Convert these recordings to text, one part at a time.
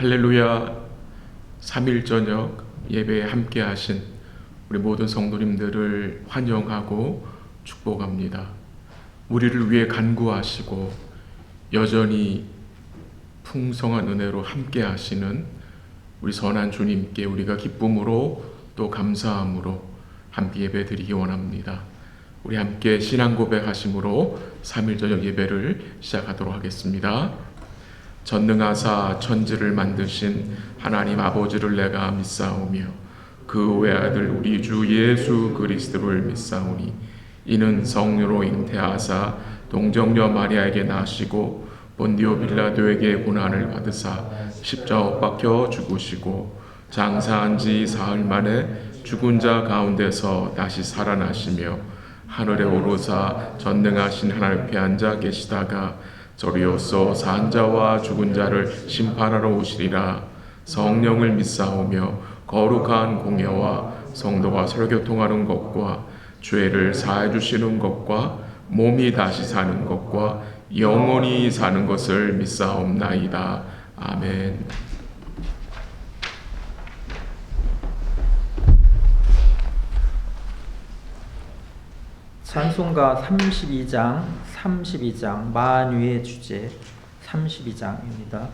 할렐루야 3일 저녁 예배에 함께 하신 우리 모든 성도님들을 환영하고 축복합니다. 우리를 위해 간구하시고 여전히 풍성한 은혜로 함께 하시는 우리 선한 주님께 우리가 기쁨으로 또 감사함으로 함께 예배 드리기 원합니다. 우리 함께 신앙 고백하심으로 3일 저녁 예배를 시작하도록 하겠습니다. 전능하사 천지를 만드신 하나님 아버지를 내가 믿사오며 그 외아들 우리 주 예수 그리스도를 믿사오니 이는 성령으로 잉태하사 동정녀 마리아에게 나시고 본디오 빌라도에게 고난을 받으사 십자가 못 박혀 죽으시고 장사한 지 사흘 만에 죽은 자 가운데서 다시 살아나시며 하늘에 오르사 전능하신 하나님 앞에 앉아 계시다가 저리로서 산 자와 죽은 자를 심판하러 오시리라. 성령을 믿사오며 거룩한 공예와 성도가 서로 교통하는 것과 죄를 사해 주시는 것과 몸이 다시 사는 것과 영원히 사는 것을 믿사옵나이다. 아멘. 찬송가 32장 만유의 주제 32장입니다.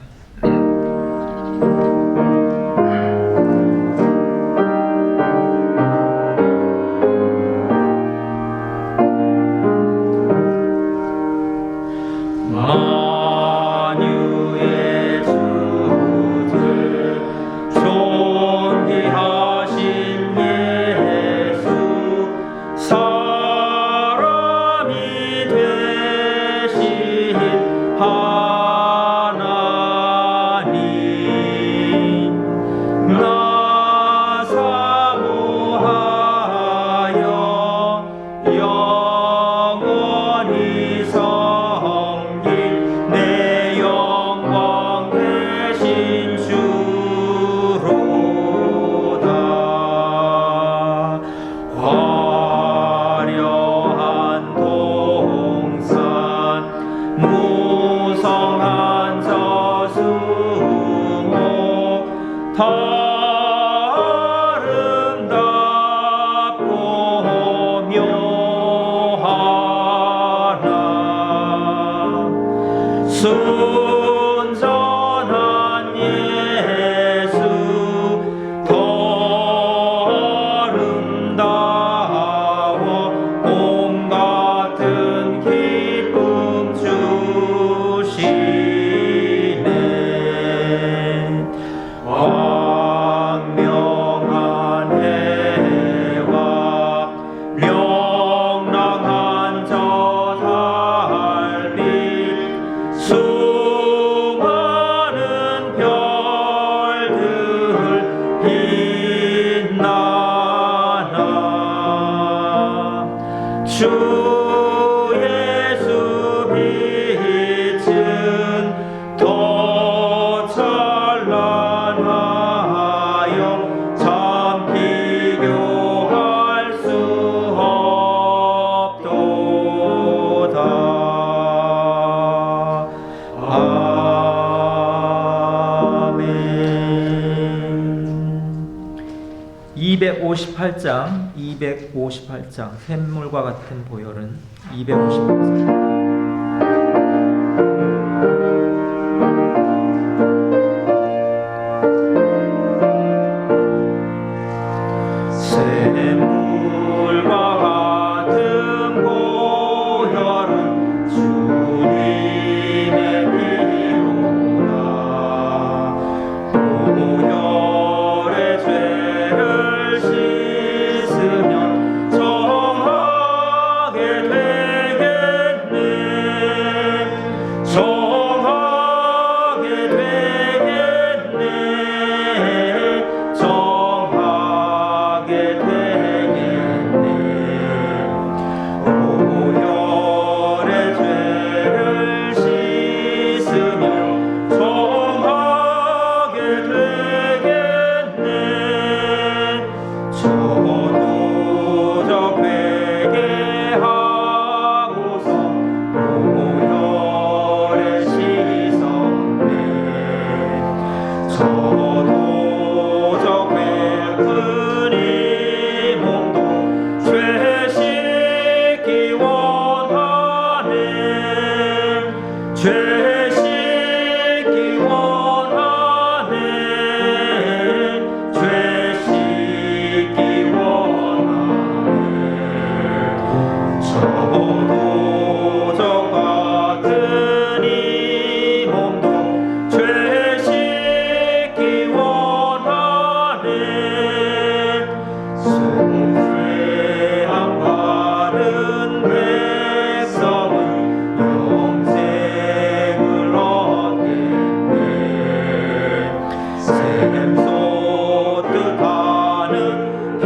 순전한 예수 더 아름다워 봄 같은 기쁨 주시네. 광명한 해와 명랑한 저 달빛 수많은 별들 빛나나 주 예수 빛은 더 찬란하여 참 비교할 수 없도다. 아멘. 258장 샘물과 같은 보혈은 258장. 샘물과 같은 보혈은 주님의 피로다. 보혈의 죄를 씻으면 정하게 되겠네. 정하게 되겠네. 정하게 되겠네. 보혈의 죄를 씻으면 정하게 되겠네.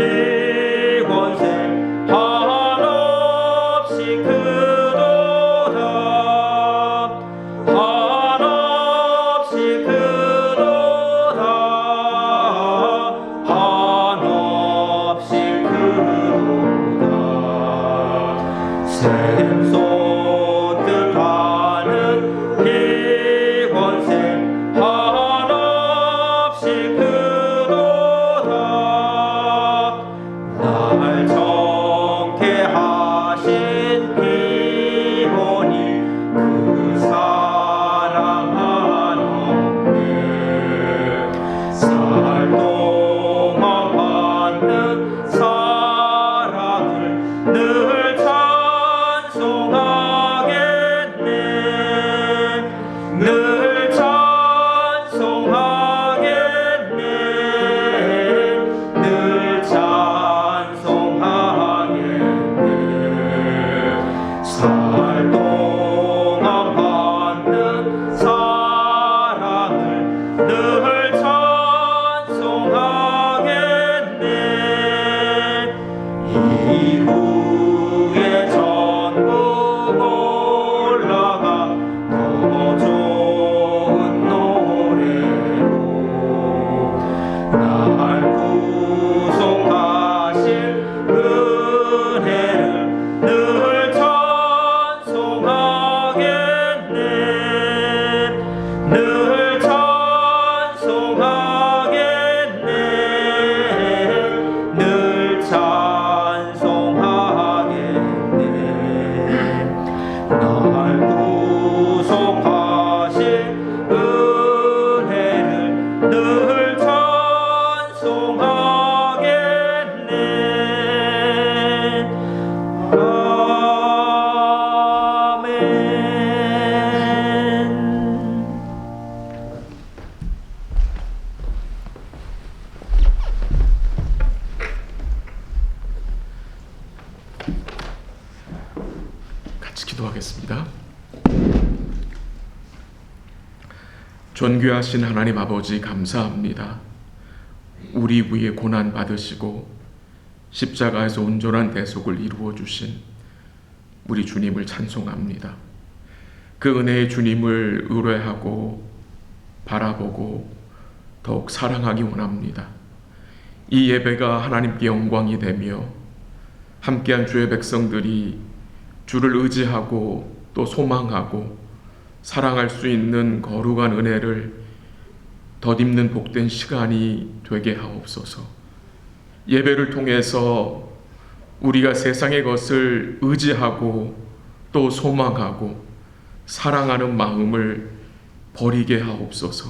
비원생 한없이 크도다 한없이 크도다 한없이 크도다 샘솟듯 하는 비원생 한없이 크도다 날 정케 하신 비원이 그 사랑 한없네 살 동안 받는 사랑을 늘 찬송하겠네 늘 찬송하겠네 늘 찬송하겠네 살 동안 받는 사랑을 늘 찬송하겠네 이후에 전국 올라가 더 좋은 노래로 날 구속하실 은혜를 늘 찬송하겠네 늘 찬송하겠네 늘 찬송하겠네 날 구속하신 은혜를 늘 찬송하겠네 아멘. 같이 기도하겠습니다. 존귀하신 하나님 아버지 감사합니다. 우리 위에 고난 받으시고 십자가에서 온전한 대속을 이루어 주신 우리 주님을 찬송합니다. 그 은혜의 주님을 의뢰하고 바라보고 더욱 사랑하기 원합니다. 이 예배가 하나님께 영광이 되며 함께한 주의 백성들이 주를 의지하고 또 소망하고 사랑할 수 있는 거룩한 은혜를 덧입는 복된 시간이 되게 하옵소서. 예배를 통해서 우리가 세상의 것을 의지하고 또 소망하고 사랑하는 마음을 버리게 하옵소서.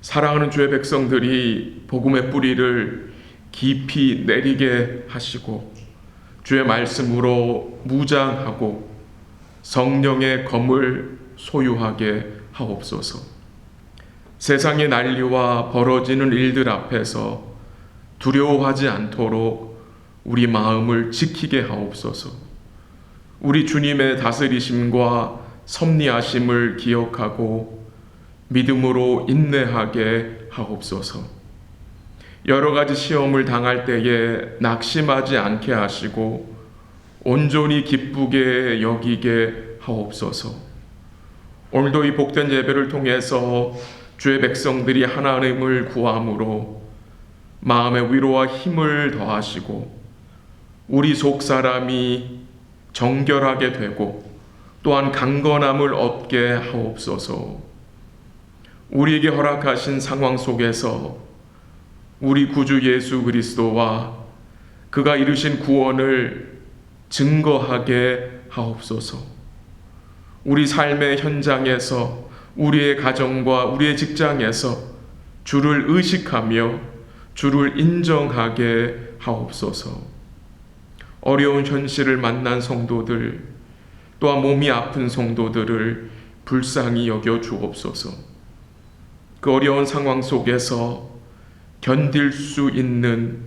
사랑하는 주의 백성들이 복음의 뿌리를 깊이 내리게 하시고 주의 말씀으로 무장하고 성령의 검을 소유하게 하옵소서. 세상의 난리와 벌어지는 일들 앞에서 두려워하지 않도록 우리 마음을 지키게 하옵소서. 우리 주님의 다스리심과 섭리하심을 기억하고 믿음으로 인내하게 하옵소서. 여러 가지 시험을 당할 때에 낙심하지 않게 하시고 온전히 기쁘게 여기게 하옵소서. 오늘도 이 복된 예배를 통해서 주의 백성들이 하나님을 구함으로 마음의 위로와 힘을 더하시고 우리 속 사람이 정결하게 되고 또한 강건함을 얻게 하옵소서. 우리에게 허락하신 상황 속에서 우리 구주 예수 그리스도와 그가 이루신 구원을 증거하게 하옵소서. 우리 삶의 현장에서 우리의 가정과 우리의 직장에서 주를 의식하며 주를 인정하게 하옵소서. 어려운 현실을 만난 성도들 또한 몸이 아픈 성도들을 불쌍히 여겨 주옵소서. 그 어려운 상황 속에서 견딜 수 있는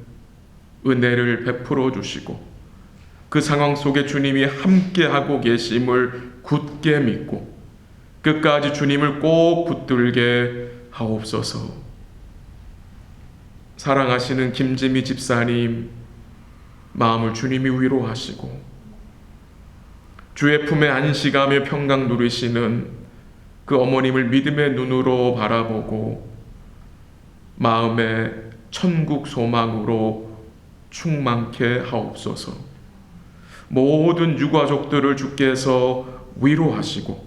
은혜를 베풀어 주시고 그 상황 속에 주님이 함께하고 계심을 굳게 믿고 끝까지 주님을 꼭 붙들게 하옵소서. 사랑하시는 김지미 집사님 마음을 주님이 위로하시고 주의 품에 안식하며 평강 누리시는 그 어머님을 믿음의 눈으로 바라보고 마음의 천국 소망으로 충만케 하옵소서. 모든 유가족들을 주께서 위로하시고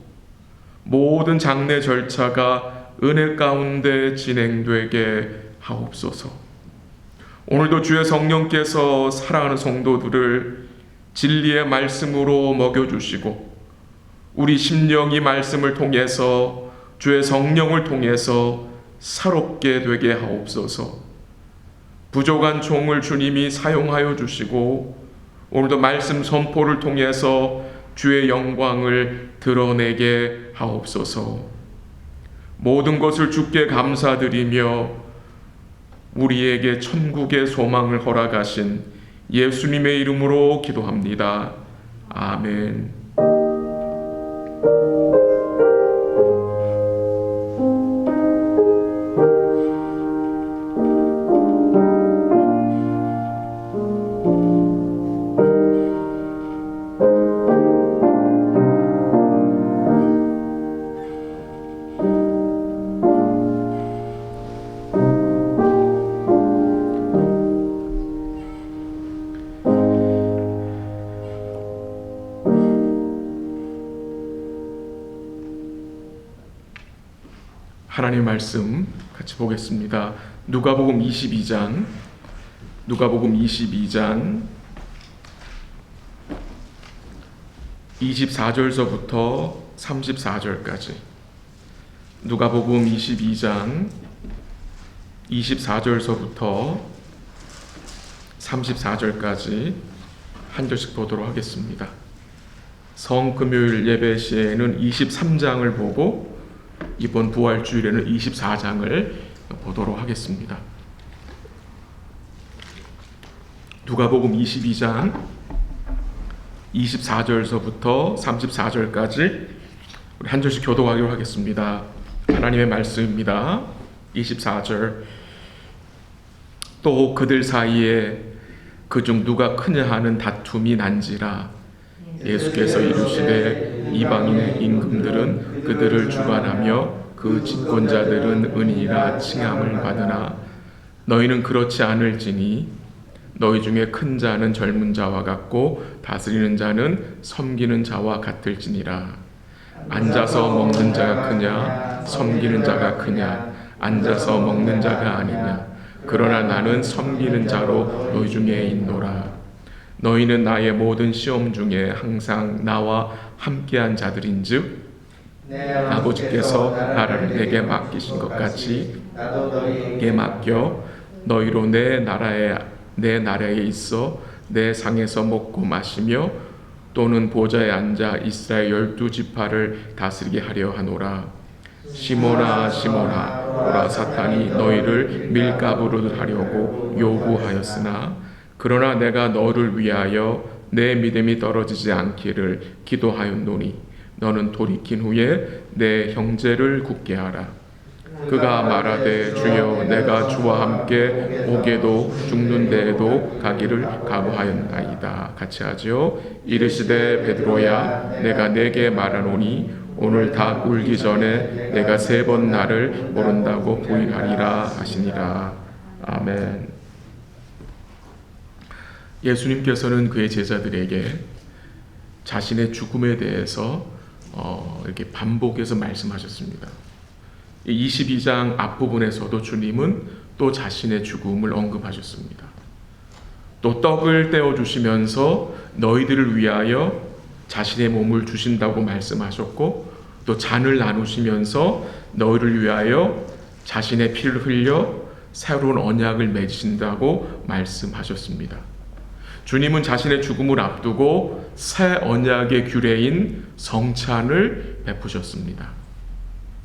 모든 장례 절차가 은혜 가운데 진행되게 하옵소서. 오늘도 주의 성령께서 사랑하는 성도들을 진리의 말씀으로 먹여주시고 우리 심령이 말씀을 통해서 주의 성령을 통해서 새롭게 되게 하옵소서. 부족한 종을 주님이 사용하여 주시고 오늘도 말씀 선포를 통해서 주의 영광을 드러내게 하옵소서. 모든 것을 주께 감사드리며 우리에게 천국의 소망을 허락하신 예수님의 이름으로 기도합니다. 아멘. 하나님의 말씀 같이 보겠습니다. 누가복음 22장 24절서부터 34절까지 누가복음 22장 24절서부터 34절까지 한 절씩 보도록 하겠습니다. 성금요일 예배 시에는 23장을 보고 이번 부활주일에는 24장을 보도록 하겠습니다. 누가복음 22장 24절서부터 34절까지 우리 한 절씩 교독하기로 하겠습니다. 하나님의 말씀입니다. 24절. 또 그들 사이에 그중 누가 크냐 하는 다툼이 난지라 예수께서 이르시되 이방인의 임금들은 그들을 주관하며 그 집권자들은 은이라 칭함을 받으나 너희는 그렇지 않을지니 너희 중에 큰 자는 젊은 자와 같고 다스리는 자는 섬기는 자와 같을지니라. 앉아서 먹는 자가 크냐 섬기는 자가 크냐 앉아서 먹는 자가 아니냐. 그러나 나는 섬기는 자로 너희 중에 있노라. 너희는 나의 모든 시험 중에 항상 나와 함께한 자들인즉 아버지께서 나라를 내게 맡기신 것 같이 내게 맡겨 너희로 내 나라에 있어 내 상에서 먹고 마시며 또는 보좌에 앉아 이스라엘 12지파를 다스리게 하려 하노라. 시몬아 시몬아 보라 사탄이 너희를 밀가부르 하려고 요구하였으나 그러나 내가 너를 위하여 내 믿음이 떨어지지 않기를 기도하였노니 너는 돌이킨 후에 내 형제를 굳게 하라. 그가 말하되 주여 내가 주와 함께 오게도 죽는 데에도 가기를 각오하였나이다. 같이 하죠. 이르시되 베드로야 내가 네게 말하노니 오늘 닭 울기 전에 내가 3번 나를 모른다고 부인하리라 하시니라. 아멘. 예수님께서는 그의 제자들에게 자신의 죽음에 대해서 이렇게 반복해서 말씀하셨습니다. 22장 앞부분에서도 주님은 또 자신의 죽음을 언급하셨습니다. 또 떡을 떼어주시면서 너희들을 위하여 자신의 몸을 주신다고 말씀하셨고 또 잔을 나누시면서 너희를 위하여 자신의 피를 흘려 새로운 언약을 맺으신다고 말씀하셨습니다. 주님은 자신의 죽음을 앞두고 새 언약의 규례인 성찬을 베푸셨습니다.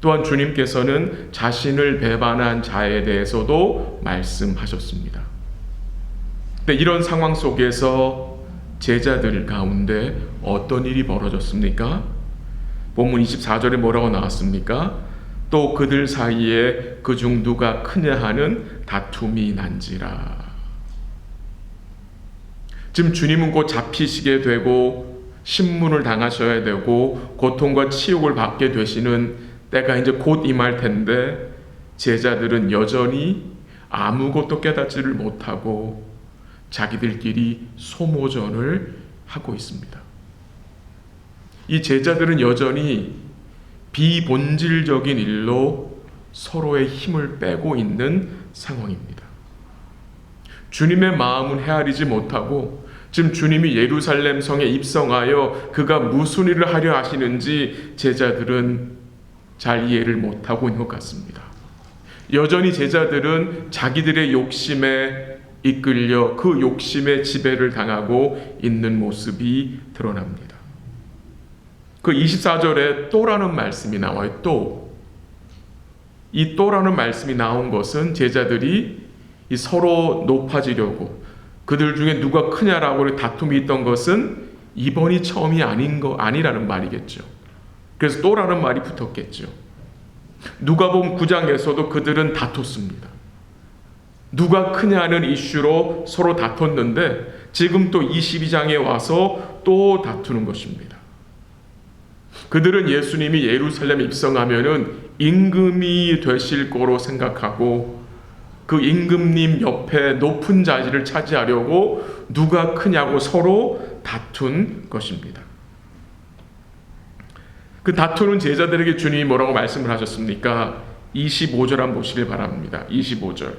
또한 주님께서는 자신을 배반한 자에 대해서도 말씀하셨습니다. 근데 이런 상황 속에서 제자들 가운데 어떤 일이 벌어졌습니까? 본문 24절에 뭐라고 나왔습니까? 또 그들 사이에 그중 누가 크냐 하는 다툼이 난지라. 지금 주님은 곧 잡히시게 되고 신문을 당하셔야 되고 고통과 치욕을 받게 되시는 때가 이제 곧 임할 텐데, 제자들은 여전히 아무것도 깨닫지를 못하고 자기들끼리 소모전을 하고 있습니다. 이 제자들은 여전히 비본질적인 일로 서로의 힘을 빼고 있는 상황입니다. 주님의 마음은 헤아리지 못하고 지금 주님이 예루살렘 성에 입성하여 그가 무슨 일을 하려 하시는지 제자들은 잘 이해를 못하고 있는 것 같습니다. 여전히 제자들은 자기들의 욕심에 이끌려 그 욕심의 지배를 당하고 있는 모습이 드러납니다. 그 24절에 또라는 말씀이 나와요. 또. 이 또라는 말씀이 나온 것은 제자들이 이 서로 높아지려고 그들 중에 누가 크냐라고 다툼이 있던 것은 이번이 처음이 아니라는 말이겠죠. 그래서 또라는 말이 붙었겠죠. 누가복음 9장에서도 그들은 다퉜습니다. 누가 크냐는 이슈로 서로 다퉜는데 지금 또 22장에 와서 또 다투는 것입니다. 그들은 예수님이 예루살렘에 입성하면은 임금이 되실 거로 생각하고 그 임금님 옆에 높은 자리를 차지하려고 누가 크냐고 서로 다툰 것입니다. 그 다투는 제자들에게 주님이 뭐라고 말씀을 하셨습니까? 25절 한번 보시길 바랍니다. 25절.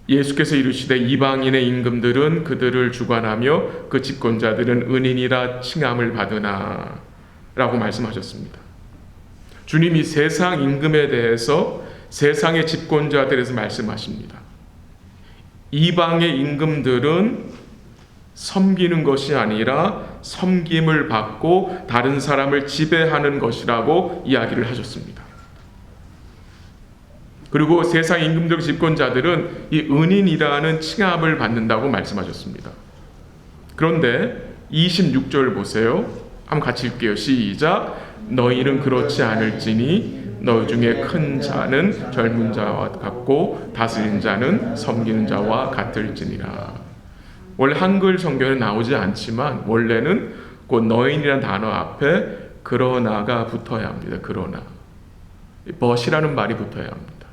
예수께서 이르시되 이방인의 임금들은 그들을 주관하며 그 집권자들은 은인이라 칭함을 받으나 라고 말씀하셨습니다. 주님이 세상 임금에 대해서 세상의 집권자들에 대해서 말씀하십니다. 이방의 임금들은 섬기는 것이 아니라 섬김을 받고 다른 사람을 지배하는 것이라고 이야기를 하셨습니다. 그리고 세상 임금들 집권자들은 이 은인이라는 칭함을 받는다고 말씀하셨습니다. 그런데 26절 보세요. 한번 같이 읽게요. 시작. 너희는 그렇지 않을지니 너희 중에 큰 자는 젊은 자와 같고 다스린 자는 섬기는 자와 같을지니라. 원래 한글 성경에 나오지 않지만 원래는 그 너희라는 단어 앞에 그러나가 붙어야 합니다. 그러나. but이라는 말이 붙어야 합니다.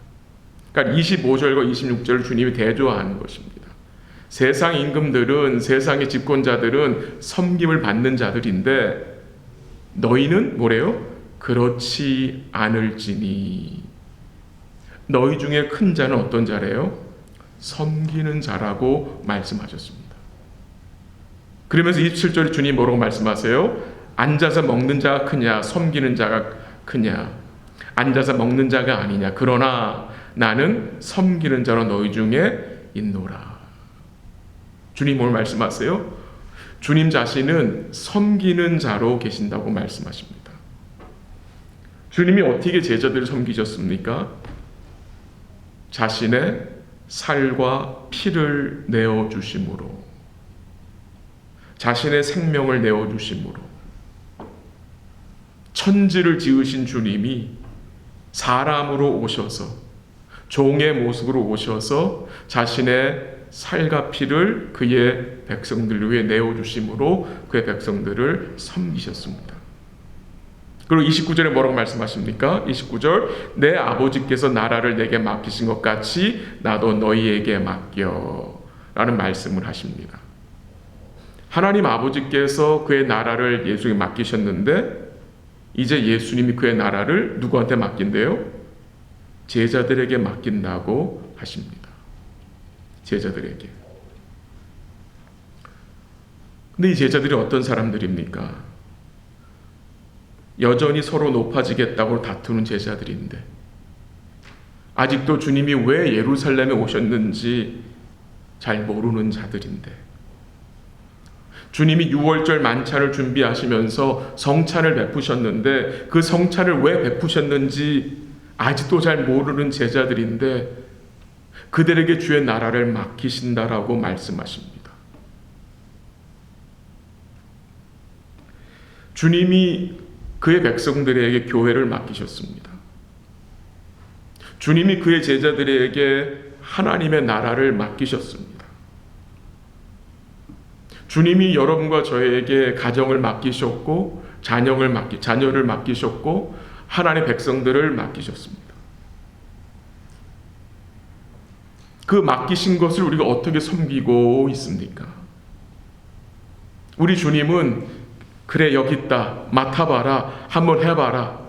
그러니까 25절과 26절을 주님이 대조하는 것입니다. 세상 임금들은, 세상의 집권자들은 섬김을 받는 자들인데 너희는 뭐래요? 그렇지 않을지니. 너희 중에 큰 자는 어떤 자래요? 섬기는 자라고 말씀하셨습니다. 그러면서 27절에 주님 뭐라고 말씀하세요? 앉아서 먹는 자가 크냐 섬기는 자가 크냐. 앉아서 먹는 자가 아니냐. 그러나 나는 섬기는 자로 너희 중에 있노라. 주님 뭘 말씀하세요? 주님 자신은 섬기는 자로 계신다고 말씀하십니다. 주님이 어떻게 제자들을 섬기셨습니까? 자신의 살과 피를 내어주심으로, 자신의 생명을 내어주심으로, 천지를 지으신 주님이 사람으로 오셔서 종의 모습으로 오셔서 자신의 살과 피를 그의 백성들 위해 내어주심으로 그의 백성들을 섬기셨습니다. 그리고 29절에 뭐라고 말씀하십니까? 29절 내 아버지께서 나라를 내게 맡기신 것 같이 나도 너희에게 맡겨 라는 말씀을 하십니다. 하나님 아버지께서 그의 나라를 예수에게 맡기셨는데 이제 예수님이 그의 나라를 누구한테 맡긴대요? 제자들에게 맡긴다고 하십니다. 제자들에게. 근데 이 제자들이 어떤 사람들입니까? 여전히 서로 높아지겠다고 다투는 제자들인데 아직도 주님이 왜 예루살렘에 오셨는지 잘 모르는 자들인데 주님이 6월절 만찬을 준비하시면서 성찬을 베푸셨는데 그 성찬을 왜 베푸셨는지 아직도 잘 모르는 제자들인데 그들에게 주의 나라를 맡기신다라고 말씀하십니다. 주님이 그의 백성들에게 교회를 맡기셨습니다. 주님이 그의 제자들에게 하나님의 나라를 맡기셨습니다. 주님이 여러분과 저에게 가정을 맡기셨고 자녀를 맡기셨고 하나님의 백성들을 맡기셨습니다. 그 맡기신 것을 우리가 어떻게 섬기고 있습니까? 우리 주님은 그래 여기 있다, 맡아봐라, 한번 해봐라,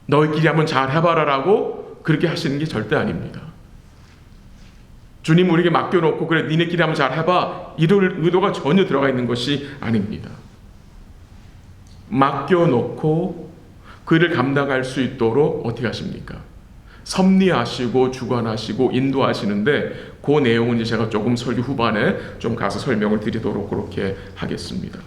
너희끼리 한번 잘 해봐라 라고 그렇게 하시는 게 절대 아닙니다. 주님 우리에게 맡겨놓고 그래 니네끼리 한번 잘 해봐 이럴 의도가 전혀 들어가 있는 것이 아닙니다. 맡겨놓고 그를 감당할 수 있도록 어떻게 하십니까? 섭리하시고 주관하시고 인도하시는데 그 내용은 이제 제가 조금 설교 후반에 좀 가서 설명을 드리도록 그렇게 하겠습니다.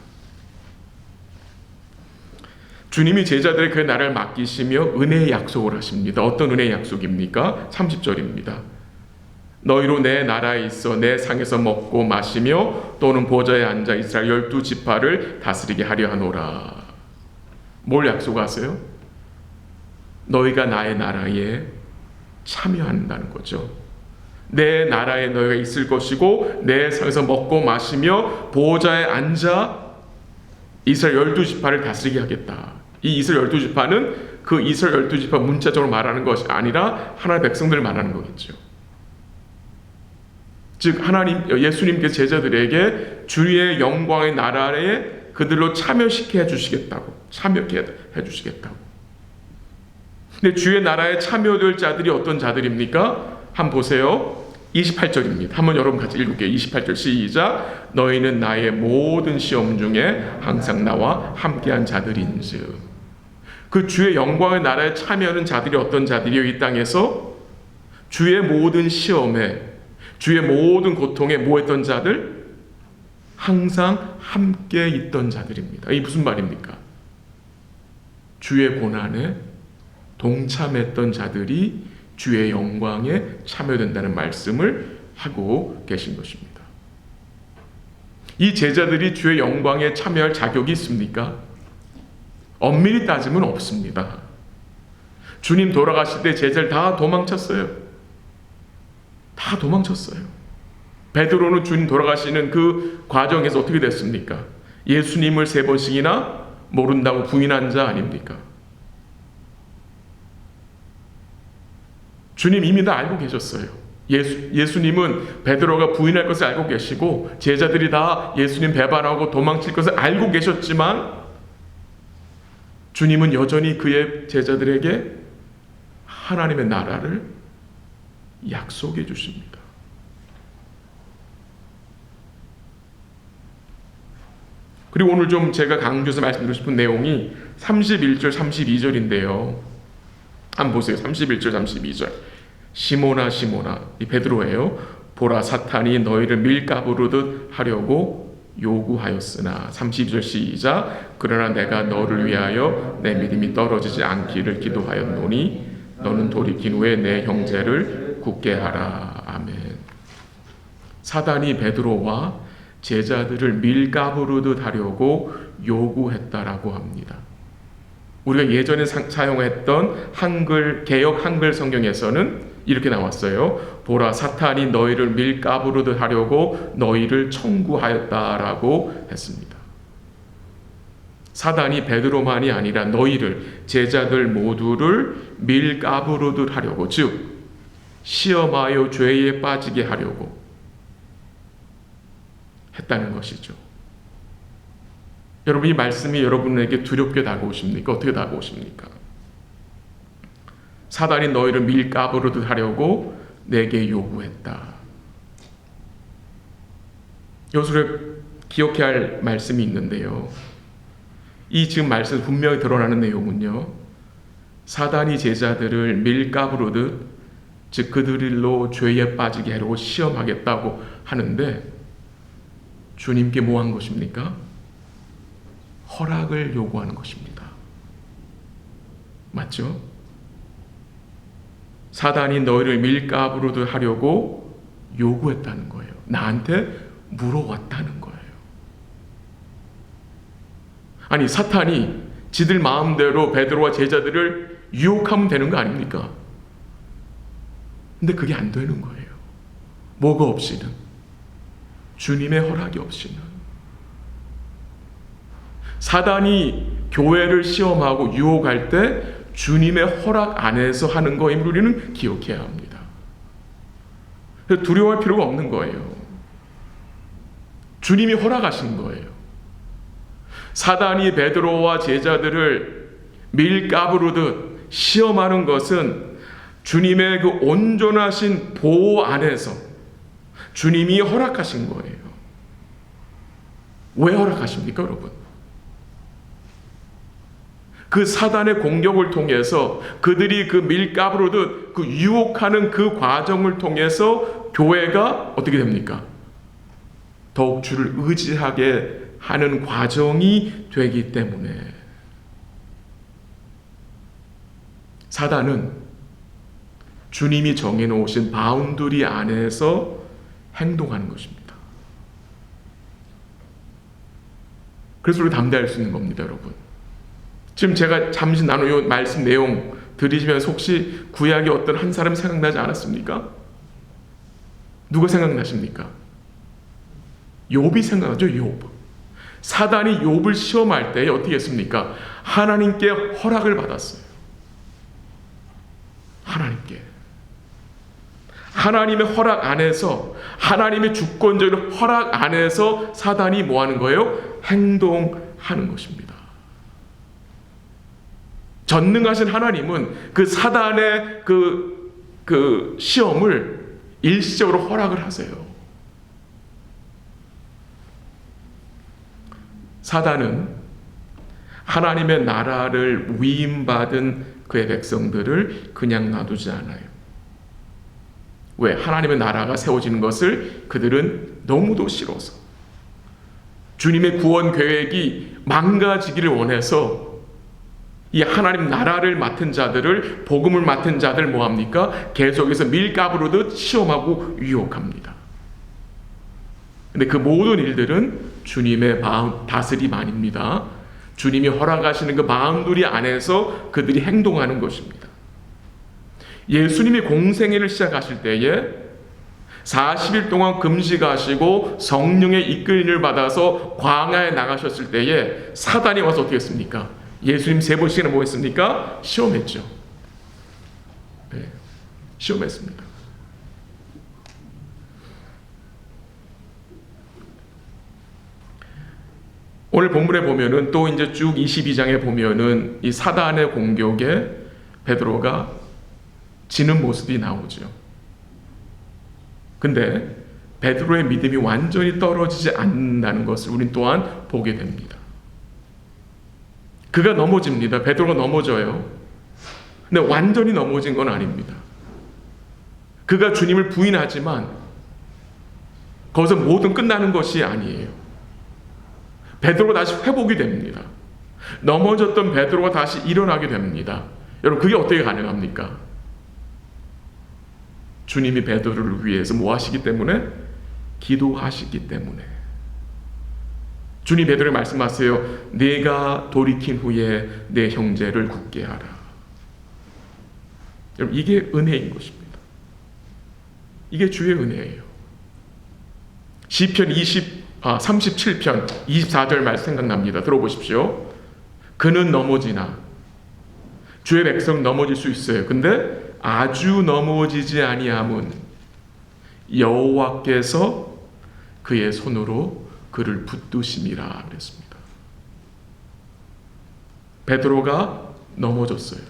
주님이 제자들의 그 나라를 맡기시며 은혜의 약속을 하십니다. 어떤 은혜의 약속입니까? 30절입니다. 너희로 내 나라에 있어 내 상에서 먹고 마시며 또는 보좌에 앉아 이스라엘 12지파를 다스리게 하려 하노라. 뭘 약속하세요? 너희가 나의 나라에 참여한다는 거죠. 내 나라에 너희가 있을 것이고 내 상에서 먹고 마시며 보좌에 앉아 이스라엘 12지파를 다스리게 하겠다. 이 이스라엘 12지파는 그 이스라엘 12지파 문자적으로 말하는 것이 아니라 하나님의 백성들을 말하는 거겠죠. 즉 예수님께서 제자들에게 주의 영광의 나라에 그들로 참여시켜 주시겠다고. 근데 주의 나라에 참여될 자들이 어떤 자들입니까? 한번 보세요. 28절입니다. 한번 여러분 같이 읽을게요. 28절 시작. 너희는 나의 모든 시험 중에 항상 나와 함께한 자들인즉. 그 주의 영광의 나라에 참여하는 자들이 어떤 자들이요? 이 땅에서 주의 모든 시험에 주의 모든 고통에 뭐했던 자들? 항상 함께 있던 자들입니다. 이게 무슨 말입니까? 주의 고난에 동참했던 자들이 주의 영광에 참여된다는 말씀을 하고 계신 것입니다. 이 제자들이 주의 영광에 참여할 자격이 있습니까? 엄밀히 따지면 없습니다. 주님 돌아가실 때 제자들 다 도망쳤어요. 베드로는 주님 돌아가시는 그 과정에서 어떻게 됐습니까? 예수님을 3번씩이나 모른다고 부인한 자 아닙니까? 주님 이미 다 알고 계셨어요. 예수님은 베드로가 부인할 것을 알고 계시고 제자들이 다 예수님 배반하고 도망칠 것을 알고 계셨지만 주님은 여전히 그의 제자들에게 하나님의 나라를 약속해 주십니다. 그리고 오늘 좀 제가 강조해서 말씀드리고 싶은 내용이 31절 32절인데요. 한번 보세요. 31절 32절. 시몬아 시몬아, 이 베드로예요. 보라 사탄이 너희를 밀가부르듯 하려고 요구하였으나 32절 시작. 그러나 내가 너를 위하여 내 믿음이 떨어지지 않기를 기도하였노니 너는 돌이킨 후에 내 형제를 굳게 하라. 아멘. 사단이 베드로와 제자들을 밀가부르듯 하려고 요구했다라고 합니다. 우리가 예전에 사용했던 개역 한글 성경에서는 이렇게 나왔어요. 보라 사탄이 너희를 밀가부르듯 하려고 너희를 청구하였다라고 했습니다. 사단이 베드로만이 아니라 너희를, 제자들 모두를 밀가부르듯 하려고, 즉 시험하여 죄에 빠지게 하려고 했다는 것이죠. 여러분, 이 말씀이 여러분에게 두렵게 다가오십니까? 어떻게 다가오십니까? 사단이 너희를 밀가부르듯 하려고 내게 요구했다. 여기서 기억해야 할 말씀이 있는데요. 이 지금 말씀 분명히 드러나는 내용은요, 사단이 제자들을 밀가부르듯, 즉 그들로 죄에 빠지게 하려고 시험하겠다고 하는데 주님께 뭐 한 것입니까? 허락을 요구하는 것입니다. 맞죠? 사단이 너희를 밀가부르듯 하려고 요구했다는 거예요. 나한테 물어왔다는 거예요. 아니, 사탄이 지들 마음대로 베드로와 제자들을 유혹하면 되는 거 아닙니까? 근데 그게 안 되는 거예요. 뭐가 없이는? 주님의 허락이 없이는. 사단이 교회를 시험하고 유혹할 때 주님의 허락 안에서 하는 거임을 우리는 기억해야 합니다. 두려워할 필요가 없는 거예요. 주님이 허락하신 거예요. 사단이 베드로와 제자들을 밀가부르듯 시험하는 것은 주님의 그 온전하신 보호 안에서 주님이 허락하신 거예요. 왜 허락하십니까, 여러분? 그 사단의 공격을 통해서 그들이 그 밀가부르듯 그 유혹하는 그 과정을 통해서 교회가 어떻게 됩니까? 더욱 주를 의지하게 하는 과정이 되기 때문에 사단은 주님이 정해놓으신 바운더리 안에서 행동하는 것입니다. 그래서 우리 담대할 수 있는 겁니다, 여러분. 지금 제가 잠시 나눈 이 말씀 내용 들으시면서 혹시 구약의 어떤 한 사람 생각나지 않았습니까? 누가 생각나십니까? 욥이 생각나죠, 욥. 사단이 욥을 시험할 때 어떻게 했습니까? 하나님께 허락을 받았어요. 하나님께. 하나님의 허락 안에서, 하나님의 주권적인 허락 안에서 사단이 뭐 하는 거예요? 행동하는 것입니다. 전능하신 하나님은 그 사단의 그 시험을 일시적으로 허락을 하세요. 사단은 하나님의 나라를 위임받은 그의 백성들을 그냥 놔두지 않아요. 왜? 하나님의 나라가 세워지는 것을 그들은 너무도 싫어서, 주님의 구원 계획이 망가지기를 원해서 이 하나님 나라를 맡은 자들을, 복음을 맡은 자들 뭐합니까? 계속해서 밀가부르듯 시험하고 유혹합니다. 근데 그 모든 일들은 주님의 다스림 아닙니다. 주님이 허락하시는 그 바운더리 안에서 그들이 행동하는 것입니다. 예수님이 공생애를 시작하실 때에 40일 동안 금식하시고 성령의 이끌림을 받아서 광야에 나가셨을 때에 사단이 와서 어떻게 했습니까? 예수님 3번씩이나 뭐 했습니까? 시험했죠. 네, 시험했습니다. 오늘 본문에 보면은 또 이제 쭉 22장에 보면은 이 사단의 공격에 베드로가 지는 모습이 나오죠. 근데 베드로의 믿음이 완전히 떨어지지 않는다는 것을 우린 또한 보게 됩니다. 그가 넘어집니다. 베드로가 넘어져요. 근데 완전히 넘어진 건 아닙니다. 그가 주님을 부인하지만 거기서 모든 끝나는 것이 아니에요. 베드로가 다시 회복이 됩니다. 넘어졌던 베드로가 다시 일어나게 됩니다. 여러분, 그게 어떻게 가능합니까? 주님이 베드로를 위해서 뭐 하시기 때문에? 기도하시기 때문에. 주님 베드로에게 말씀하세요. 내가 돌이킨 후에 내 형제를 굳게 하라. 여러분, 이게 은혜인 것입니다. 이게 주의 은혜예요. 시편 37편 24절 말씀 생각납니다. 들어보십시오. 그는 넘어지나, 주의 백성 넘어질 수 있어요. 근데 아주 넘어지지 아니함은 여호와께서 그의 손으로 그를 붙드심이라 그랬습니다. 베드로가 넘어졌어요.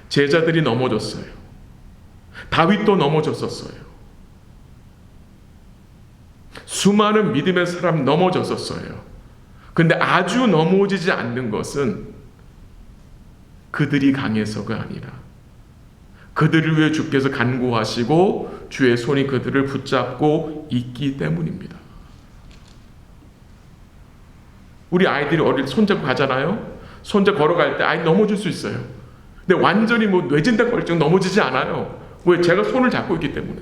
제자들이 넘어졌어요. 다윗도 넘어졌었어요. 수많은 믿음의 사람 넘어졌었어요. 근데 아주 넘어지지 않는 것은 그들이 강해서가 아니라 그들을 위해 주께서 간구하시고 주의 손이 그들을 붙잡고 있기 때문입니다. 우리 아이들이 어릴 때 손잡고 가잖아요. 손잡고 걸어갈 때 아이 넘어질 수 있어요. 근데 완전히 뭐 뇌진탕 걸릴 정도 넘어지지 않아요. 왜? 제가 손을 잡고 있기 때문에.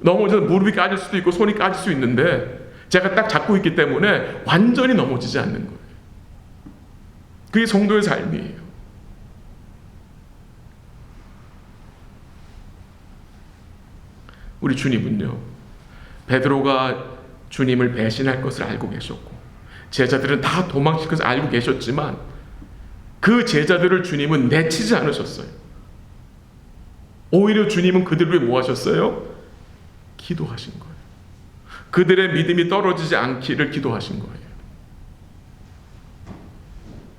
넘어져서 무릎이 까질 수도 있고 손이 까질 수 있는데 제가 딱 잡고 있기 때문에 완전히 넘어지지 않는 거예요. 그게 성도의 삶이에요. 우리 주님은요, 베드로가 주님을 배신할 것을 알고 계셨고 제자들은 다 도망칠 것을 알고 계셨지만 그 제자들을 주님은 내치지 않으셨어요. 오히려 주님은 그들을 위해 뭐 하셨어요? 기도하신 거예요. 그들의 믿음이 떨어지지 않기를 기도하신 거예요.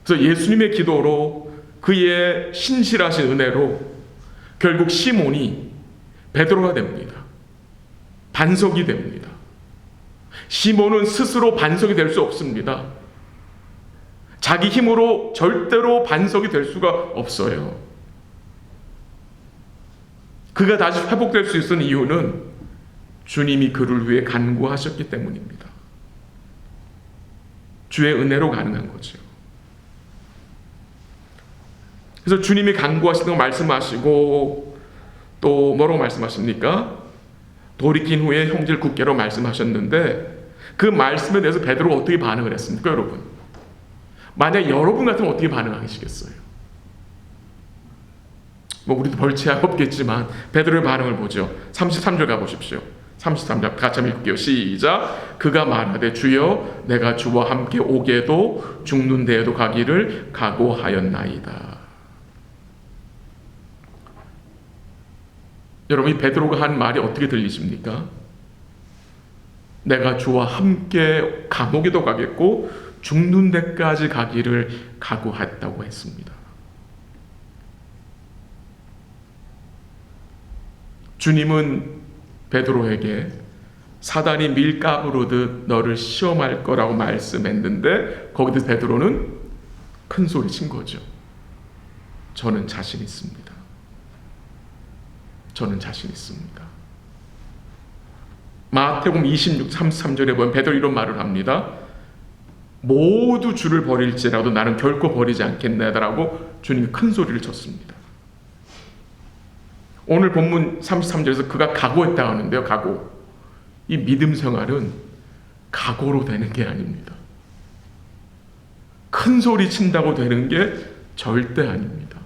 그래서 예수님의 기도로, 그의 신실하신 은혜로 결국 시몬이 베드로가 됩니다. 반석이 됩니다. 시몬은 스스로 반석이 될 수 없습니다. 자기 힘으로 절대로 반석이 될 수가 없어요. 그가 다시 회복될 수 있는 이유는 주님이 그를 위해 간구하셨기 때문입니다. 주의 은혜로 가능한 거죠. 그래서 주님이 간구하시는 거 말씀하시고 또 뭐라고 말씀하십니까? 돌이킨 후에 형제를 굳게로 말씀하셨는데 그 말씀에 대해서 베드로가 어떻게 반응을 했습니까, 여러분? 만약 여러분 같으면 어떻게 반응하시겠어요? 뭐 우리도 벌채야 없겠지만 베드로의 반응을 보죠. 33절 가보십시오. 33절 같이 한번 읽을게요. 시작. 그가 말하되 주여 내가 주와 함께 오게도 죽는 데에도 가기를 각오하였나이다. 여러분, 이 베드로가 한 말이 어떻게 들리십니까? 내가 주와 함께 감옥에도 가겠고 죽는 데까지 가기를 각오했다고 했습니다. 주님은 베드로에게 사단이 밀가부르듯 너를 시험할 거라고 말씀했는데 거기서 베드로는 큰 소리 친 거죠. 저는 자신 있습니다. 저는 자신 있습니다. 마태복음 26, 33절에 보면 베드로 이런 말을 합니다. 모두 주를 버릴지라도 나는 결코 버리지 않겠나라고 주님이 큰 소리를 쳤습니다. 오늘 본문 33절에서 그가 각오했다 하는데요. 각오. 이 믿음 생활은 각오로 되는 게 아닙니다. 큰 소리 친다고 되는 게 절대 아닙니다.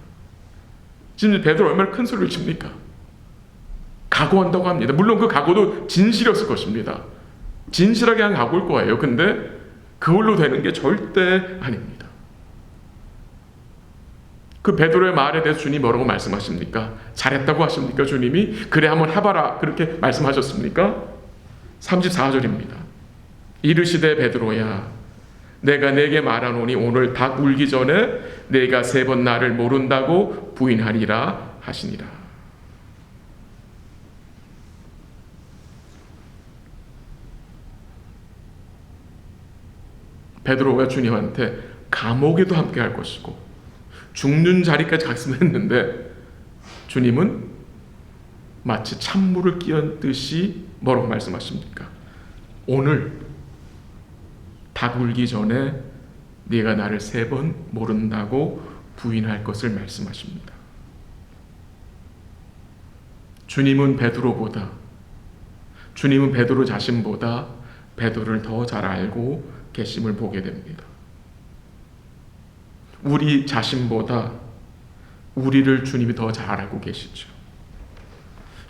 지금 베드로 얼마나 큰 소리를 칩니까? 각오한다고 합니다. 물론 그 각오도 진실이었을 것입니다. 진실하게 한 각오일 거예요. 근데 그걸로 되는 게 절대 아닙니다. 그 베드로의 말에 대해서 주님이 뭐라고 말씀하십니까? 잘했다고 하십니까? 주님이 그래 한번 해봐라 그렇게 말씀하셨습니까? 34절입니다. 이르시되 베드로야 내가 네게 말하노니 오늘 닭 울기 전에 네가 3번 나를 모른다고 부인하리라 하시니라. 베드로가 주님한테 감옥에도 함께 할 것이고 죽는 자리까지 갔으했는데 주님은 마치 찬물을 끼얹듯이 뭐라고 말씀하십니까? 오늘 닭 울기 전에 네가 나를 3번 모른다고 부인할 것을 말씀하십니다. 주님은 베드로보다, 주님은 베드로 자신보다 베드로를 더 잘 알고 계심을 보게 됩니다. 우리 자신보다 우리를 주님이 더 잘 알고 계시죠.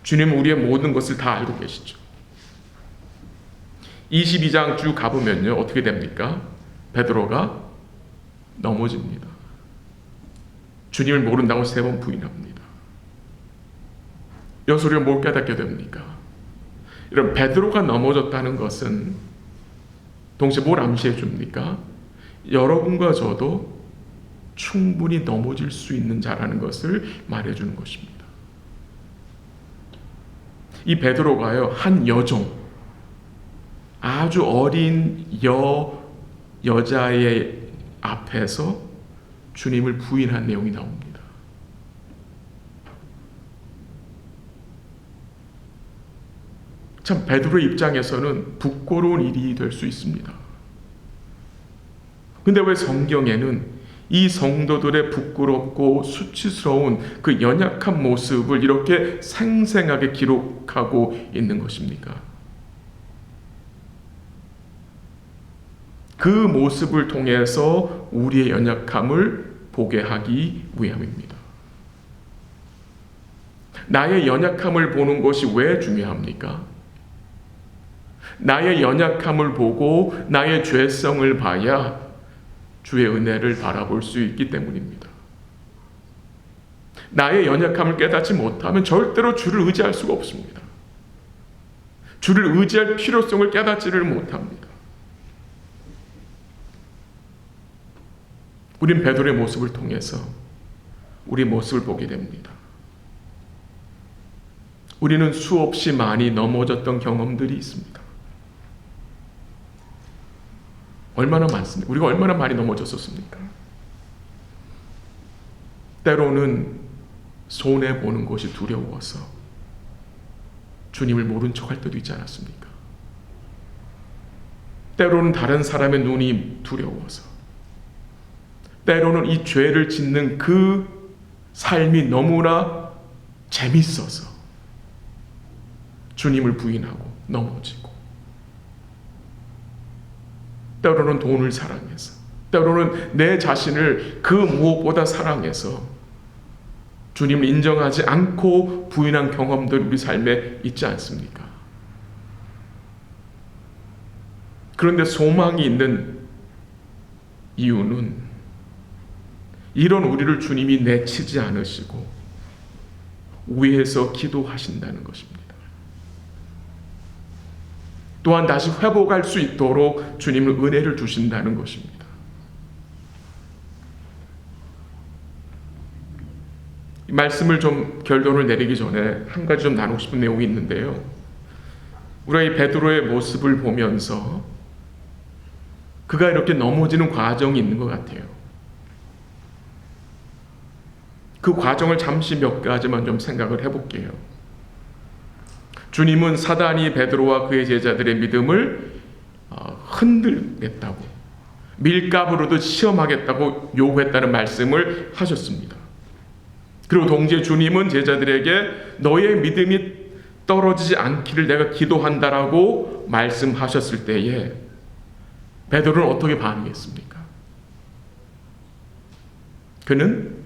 주님은 우리의 모든 것을 다 알고 계시죠. 22장 쭉 가보면요 어떻게 됩니까? 베드로가 넘어집니다. 주님을 모른다고 3번 부인합니다. 여기서 우리가 뭘 깨닫게 됩니까? 이런 베드로가 넘어졌다는 것은 동시에 뭘 암시해 줍니까? 여러분과 저도 충분히 넘어질 수 있는 자라는 것을 말해주는 것입니다. 이 베드로가요 한 여종, 아주 어린 여자의 앞에서 주님을 부인한 내용이 나옵니다. 참 베드로의 입장에서는 부끄러운 일이 될 수 있습니다. 근데 왜 성경에는 이 성도들의 부끄럽고 수치스러운 그 연약한 모습을 이렇게 생생하게 기록하고 있는 것입니까? 그 모습을 통해서 우리의 연약함을 보게 하기 위함입니다. 나의 연약함을 보는 것이 왜 중요합니까? 나의 연약함을 보고 나의 죄성을 봐야 주의 은혜를 바라볼 수 있기 때문입니다. 나의 연약함을 깨닫지 못하면 절대로 주를 의지할 수가 없습니다. 주를 의지할 필요성을 깨닫지를 못합니다. 우린 베드로의 모습을 통해서 우리 모습을 보게 됩니다. 우리는 수없이 많이 넘어졌던 경험들이 있습니다. 얼마나 많습니까? 우리가 얼마나 많이 넘어졌었습니까? 때로는 손해보는 것이 두려워서 주님을 모른 척할 때도 있지 않았습니까? 때로는 다른 사람의 눈이 두려워서, 때로는 이 죄를 짓는 그 삶이 너무나 재밌어서 주님을 부인하고 넘어지고, 때로는 돈을 사랑해서, 때로는 내 자신을 그 무엇보다 사랑해서 주님을 인정하지 않고 부인한 경험들 우리 삶에 있지 않습니까? 그런데 소망이 있는 이유는 이런 우리를 주님이 내치지 않으시고 위에서 기도하신다는 것입니다. 또한 다시 회복할 수 있도록 주님은 은혜를 주신다는 것입니다. 이 말씀을 좀 결론을 내리기 전에 한 가지 좀 나누고 싶은 내용이 있는데요. 우리가 이 베드로의 모습을 보면서 그가 이렇게 넘어지는 과정이 있는 것 같아요. 그 과정을 잠시 몇 가지만 좀 생각을 해볼게요. 주님은 사단이 베드로와 그의 제자들의 믿음을 흔들겠다고, 밀가부로도 시험하겠다고 요구했다는 말씀을 하셨습니다. 그리고 동시에 주님은 제자들에게 너의 믿음이 떨어지지 않기를 내가 기도한다라고 말씀하셨을 때에 베드로는 어떻게 반응했습니까? 그는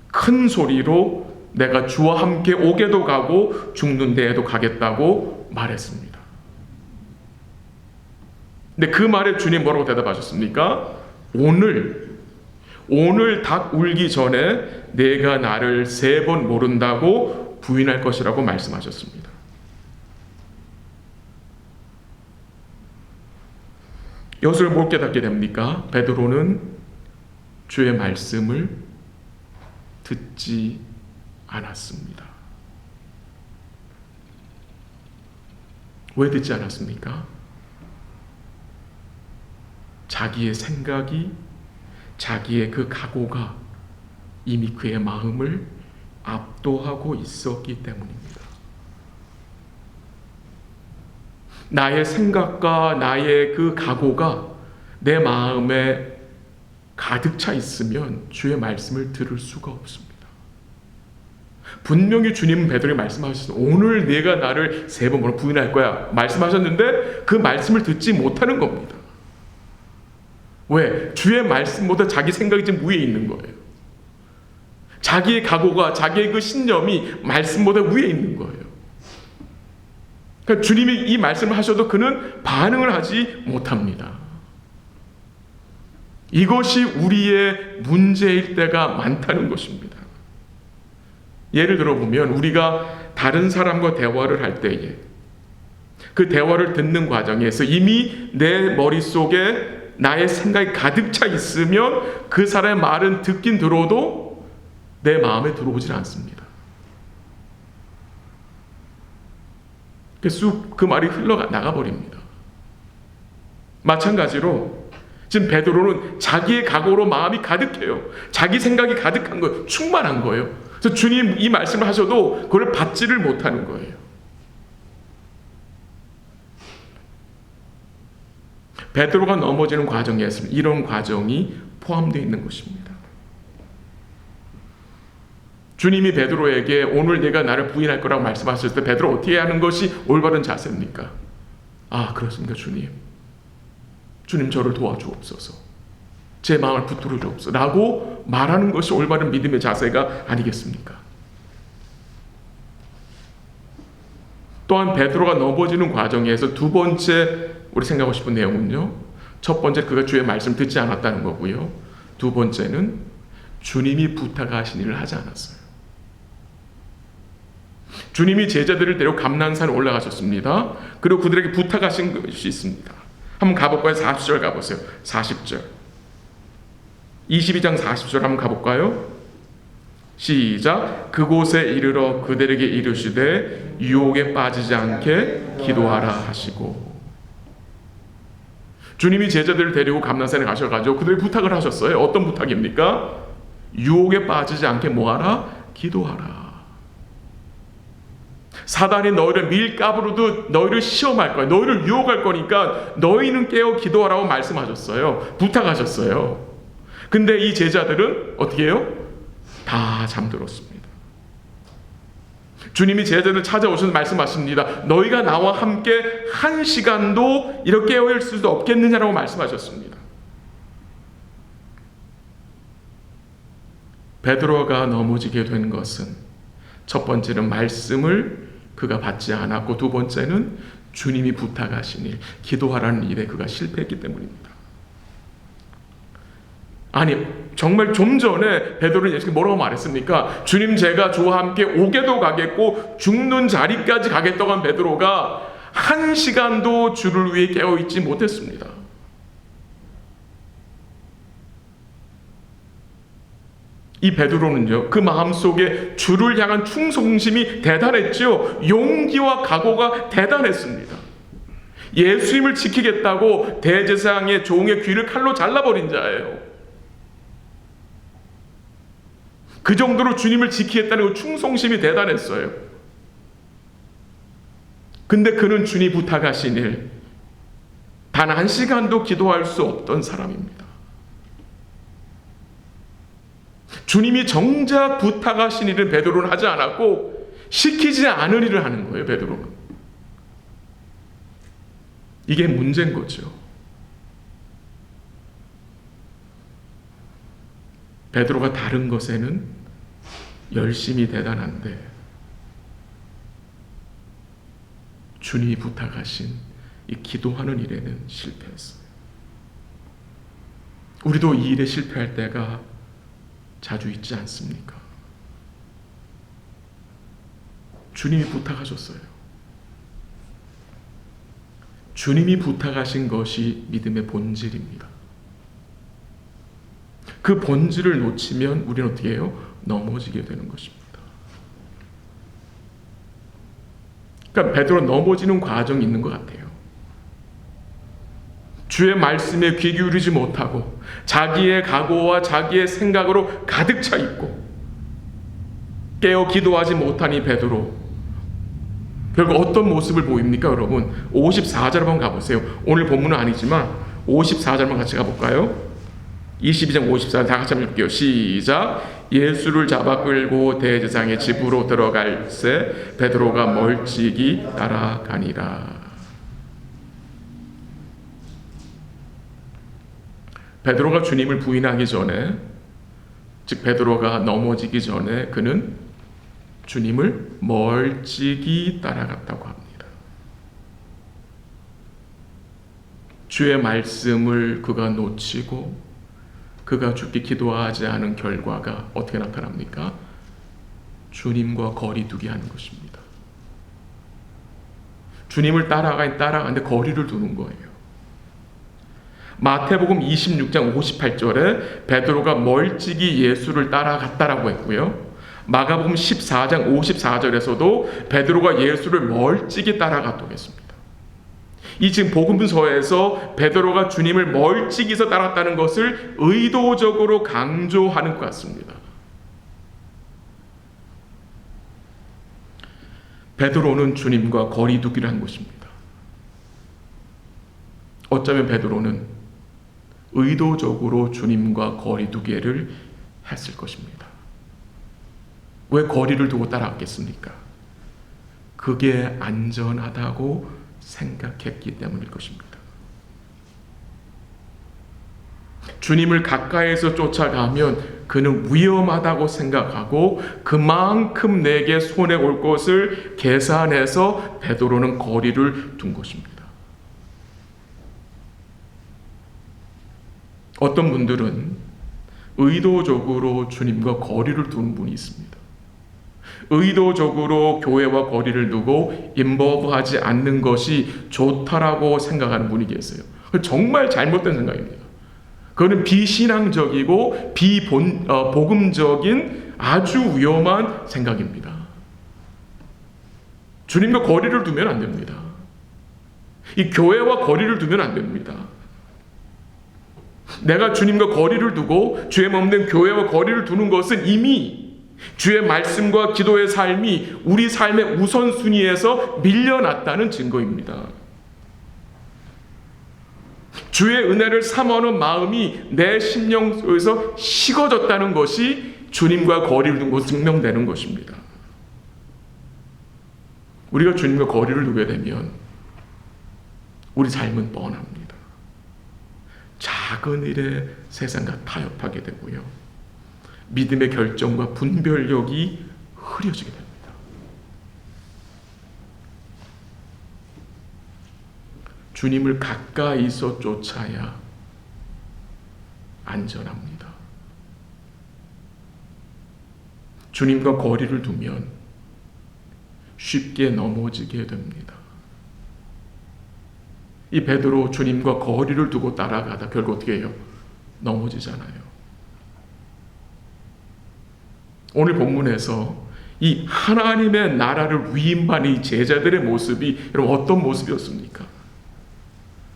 큰 소리로 내가 주와 함께 오게도 가고 죽는 데에도 가겠다고 말했습니다. 근데 그 말에 주님 뭐라고 대답하셨습니까? 오늘 닭 울기 전에 내가 나를 3번 모른다고 부인할 것이라고 말씀하셨습니다. 여기서 뭘 깨닫게 됩니까? 베드로는 주의 말씀을 듣지 않았습니다. 왜 듣지 않았습니까? 자기의 생각이, 자기의 그 각오가 이미 그의 마음을 압도하고 있었기 때문입니다. 나의 생각과 나의 그 각오가 내 마음에 가득 차 있으면 주의 말씀을 들을 수가 없습니다. 분명히 주님은 베드로에게 말씀하셨어요. 오늘 네가 나를 3번 부인할 거야 말씀하셨는데 그 말씀을 듣지 못하는 겁니다. 왜? 주의 말씀보다 자기 생각이 지금 위에 있는 거예요. 자기의 각오가, 자기의 그 신념이 말씀보다 위에 있는 거예요. 그러니까 주님이 이 말씀을 하셔도 그는 반응을 하지 못합니다. 이것이 우리의 문제일 때가 많다는 것입니다. 예를 들어 보면 우리가 다른 사람과 대화를 할 때에 그 대화를 듣는 과정에서 이미 내 머릿속에 나의 생각이 가득 차 있으면 그 사람의 말은 듣긴 들어도 내 마음에 들어오질 않습니다. 쑥 그 말이 흘러나가 버립니다. 마찬가지로 지금 베드로는 자기의 각오로 마음이 가득해요. 자기 생각이 가득한 거예요. 충만한 거예요. 그래서 주님 이 말씀을 하셔도 그걸 받지를 못하는 거예요. 베드로가 넘어지는 과정에서 이런 과정이 포함되어 있는 것입니다. 주님이 베드로에게 오늘 네가 나를 부인할 거라고 말씀하셨을 때 베드로 어떻게 하는 것이 올바른 자세입니까? 아, 그렇습니까 주님. 주님 저를 도와주옵소서. 제 마음을 붙들어 주옵소서 라고 말하는 것이 올바른 믿음의 자세가 아니겠습니까? 또한 베드로가 넘어지는 과정에서 두 번째 우리 생각하고 싶은 내용은요, 첫 번째 그가 주의 말씀 듣지 않았다는 거고요, 두 번째는 주님이 부탁하신 일을 하지 않았어요. 주님이 제자들을 데리고 감난산에 올라가셨습니다. 그리고 그들에게 부탁하신 것이 있습니다. 한번 가볼까요? 40절 가보세요. 40절 22장 40절 한번 가볼까요? 시작. 그곳에 이르러 그들에게 이르시되 유혹에 빠지지 않게 기도하라 하시고. 주님이 제자들을 데리고 감난산에 가셔가지고 그들이 부탁을 하셨어요. 어떤 부탁입니까? 유혹에 빠지지 않게 뭐하라? 기도하라. 사단이 너희를 밀가부로도 너희를 시험할 거야. 너희를 유혹할 거니까 너희는 깨어 기도하라고 말씀하셨어요. 부탁하셨어요. 근데 이 제자들은 어떻게 해요? 다 잠들었습니다. 주님이 제자들 찾아오셔서 말씀하십니다. 너희가 나와 함께 한 시간도 이렇게 깨어 있을 수도 없겠느냐라고 말씀하셨습니다. 베드로가 넘어지게 된 것은 첫 번째는 말씀을 그가 받지 않았고, 두 번째는 주님이 부탁하신 일, 기도하라는 일에 그가 실패했기 때문입니다. 아니, 정말 좀 전에 베드로는 예수님께 뭐라고 말했습니까? 주님, 제가 주와 함께 옥에도 가겠고 죽는 자리까지 가겠다고 한 베드로가 한 시간도 주를 위해 깨어있지 못했습니다. 이 베드로는요, 그 마음속에 주를 향한 충성심이 대단했죠. 용기와 각오가 대단했습니다. 예수님을 지키겠다고 대제사장의 종의 귀를 칼로 잘라버린 자예요. 그 정도로 주님을 지키겠다는 그 충성심이 대단했어요. 근데 그는 주님 부탁하신 일, 단 한 시간도 기도할 수 없던 사람입니다. 주님이 정작 부탁하신 일은 베드로는 하지 않았고 시키지 않은 일을 하는 거예요. 베드로는. 이게 문제인 거죠. 베드로가 다른 것에는 열심히 대단한데 주님이 부탁하신 이 기도하는 일에는 실패했어요. 우리도 이 일에 실패할 때가 자주 있지 않습니까? 주님이 부탁하셨어요. 주님이 부탁하신 것이 믿음의 본질입니다. 그 본질을 놓치면 우리는 어떻게 해요? 넘어지게 되는 것입니다. 그러니까 베드로 넘어지는 과정이 있는 것 같아요. 주의 말씀에 귀 기울이지 못하고 자기의 각오와 자기의 생각으로 가득 차 있고 깨어 기도하지 못한 이 베드로, 결국 어떤 모습을 보입니까? 여러분 54절 한번 가보세요. 오늘 본문은 아니지만 54절만 같이 가볼까요? 22장 54절 다 같이 한번 읽을게요. 시작. 예수를 잡아 끌고 대제사장의 집으로 들어갈새 베드로가 멀찍이 따라가니라. 베드로가 주님을 부인하기 전에, 즉 베드로가 넘어지기 전에 그는 주님을 멀찍이 따라갔다고 합니다. 주의 말씀을 그가 놓치고 그가 주께 기도하지 않은 결과가 어떻게 나타납니까? 주님과 거리두기 하는 것입니다. 주님을 따라가는데 거리를 두는 거예요. 마태복음 26장 58절에 베드로가 멀찍이 예수를 따라갔다라고 했고요. 마가복음 14장 54절에서도 베드로가 예수를 멀찍이 따라갔다고 했습니다. 이 지금 복음서에서 베드로가 주님을 멀찍이서 따랐다는 것을 의도적으로 강조하는 것 같습니다. 베드로는 주님과 거리두기를 한 것입니다. 어쩌면 베드로는 의도적으로 주님과 거리두기를 했을 것입니다. 왜 거리를 두고 따라갔겠습니까? 그게 안전하다고 생각했기 때문일 것입니다. 주님을 가까이에서 쫓아가면 그는 위험하다고 생각하고 그만큼 내게 손해 올 것을 계산해서 베드로는 거리를 둔 것입니다. 어떤 분들은 의도적으로 주님과 거리를 두는 분이 있습니다. 의도적으로 교회와 거리를 두고 인volve하지 않는 것이 좋다라고 생각하는 분이 계세요. 정말 잘못된 생각입니다. 그거는 비신앙적이고 복음적인 아주 위험한 생각입니다. 주님과 거리를 두면 안 됩니다. 이 교회와 거리를 두면 안 됩니다. 내가 주님과 거리를 두고 주의 몸된 교회와 거리를 두는 것은 이미 주의 말씀과 기도의 삶이 우리 삶의 우선순위에서 밀려났다는 증거입니다. 주의 은혜를 사모하는 마음이 내 심령 속에서 식어졌다는 것이 주님과 거리를 둔 것으로 증명되는 것입니다. 우리가 주님과 거리를 두게 되면 우리 삶은 뻔합니다. 작은 일에 세상과 타협하게 되고요. 믿음의 결정과 분별력이 흐려지게 됩니다. 주님을 가까이서 쫓아야 안전합니다. 주님과 거리를 두면 쉽게 넘어지게 됩니다. 이 베드로 주님과 거리를 두고 따라가다 결국 어떻게 해요? 넘어지잖아요. 오늘 본문에서 이 하나님의 나라를 위임하는 이 제자들의 모습이 여러분 어떤 모습이었습니까?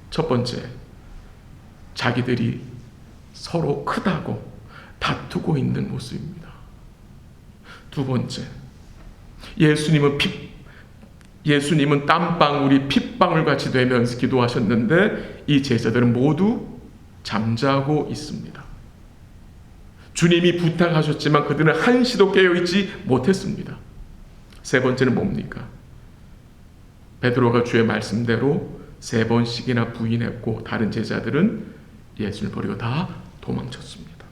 첫 번째, 자기들이 서로 크다고 다투고 있는 모습입니다. 두 번째, 예수님은 땀방울이 핏방울 같이 되면서 기도하셨는데 이 제자들은 모두 잠자고 있습니다. 주님이 부탁하셨지만 그들은 한시도 깨어있지 못했습니다. 세 번째는 뭡니까? 베드로가 주의 말씀대로 3번씩이나 부인했고 다른 제자들은 예수를 버리고 다 도망쳤습니다.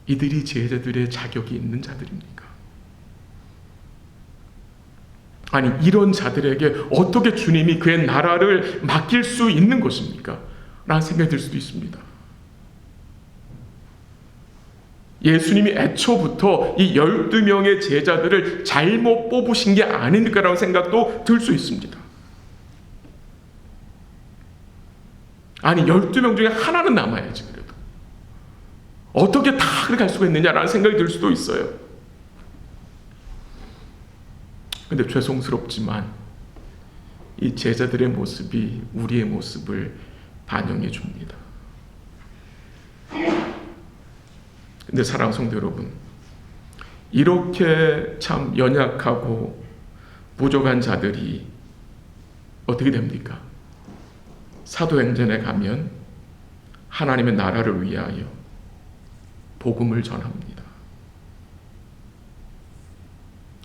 이들이 제자들의 자격이 있는 자들입니까? 아니, 이런 자들에게 어떻게 주님이 그의 나라를 맡길 수 있는 것입니까? 라는 생각이 들 수도 있습니다. 예수님이 애초부터 이 12명의 제자들을 잘못 뽑으신 게 아닐까라는 생각도 들 수 있습니다. 아니, 12명 중에 하나는 남아야지 그래도. 어떻게 다 그렇게 할 수가 있느냐라는 생각이 들 수도 있어요. 근데 죄송스럽지만 이 제자들의 모습이 우리의 모습을 반영해 줍니다. 근데 사랑하는 성도 여러분, 이렇게 참 연약하고 부족한 자들이 어떻게 됩니까? 사도행전에 가면 하나님의 나라를 위하여 복음을 전합니다.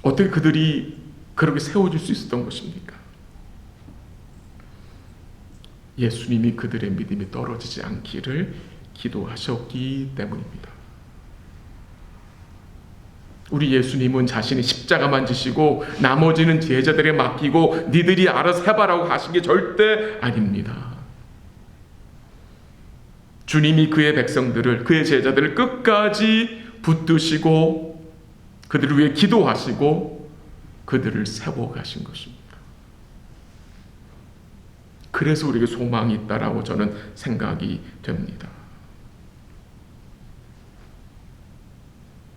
어떻게 그들이 그렇게 세워질 수 있었던 것입니까? 예수님이 그들의 믿음이 떨어지지 않기를 기도하셨기 때문입니다. 우리 예수님은 자신이 십자가만 지시고 나머지는 제자들에게 맡기고 니들이 알아서 해봐라고 하신 게 절대 아닙니다. 주님이 그의 백성들을, 그의 제자들을 끝까지 붙드시고 그들을 위해 기도하시고 그들을 세워가신 것입니다. 그래서 우리에게 소망이 있다라고 저는 생각이 됩니다.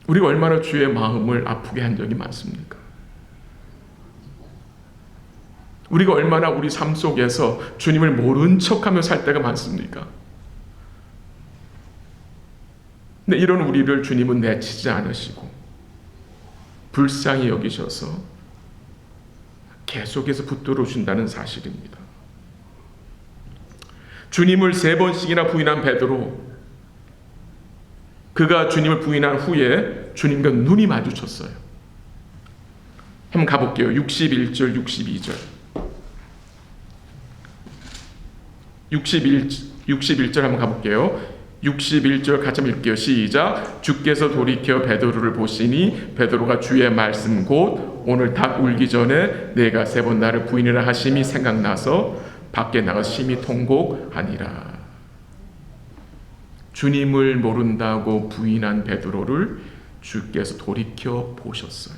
우리가 얼마나 주의 마음을 아프게 한 적이 많습니까? 우리가 얼마나 우리 삶 속에서 주님을 모른 척하며 살 때가 많습니까? 근데 이런 우리를 주님은 내치지 않으시고 불쌍히 여기셔서 계속해서 붙들어 주신다는 사실입니다. 주님을 3번씩이나 부인한 베드로, 그가 주님을 부인한 후에 주님과 눈이 마주쳤어요. 한번 가볼게요. 61절, 62절. 61절 한번 가볼게요. 61절 같이 한번 읽게요. 시작. 주께서 돌이켜 베드로를 보시니 베드로가 주의 말씀 곧 오늘 닭 울기 전에 내가 3번 나를 부인이라 하심이 생각나서 밖에 나가 심히 통곡하니라. 주님을 모른다고 부인한 베드로를 주께서 돌이켜 보셨어요.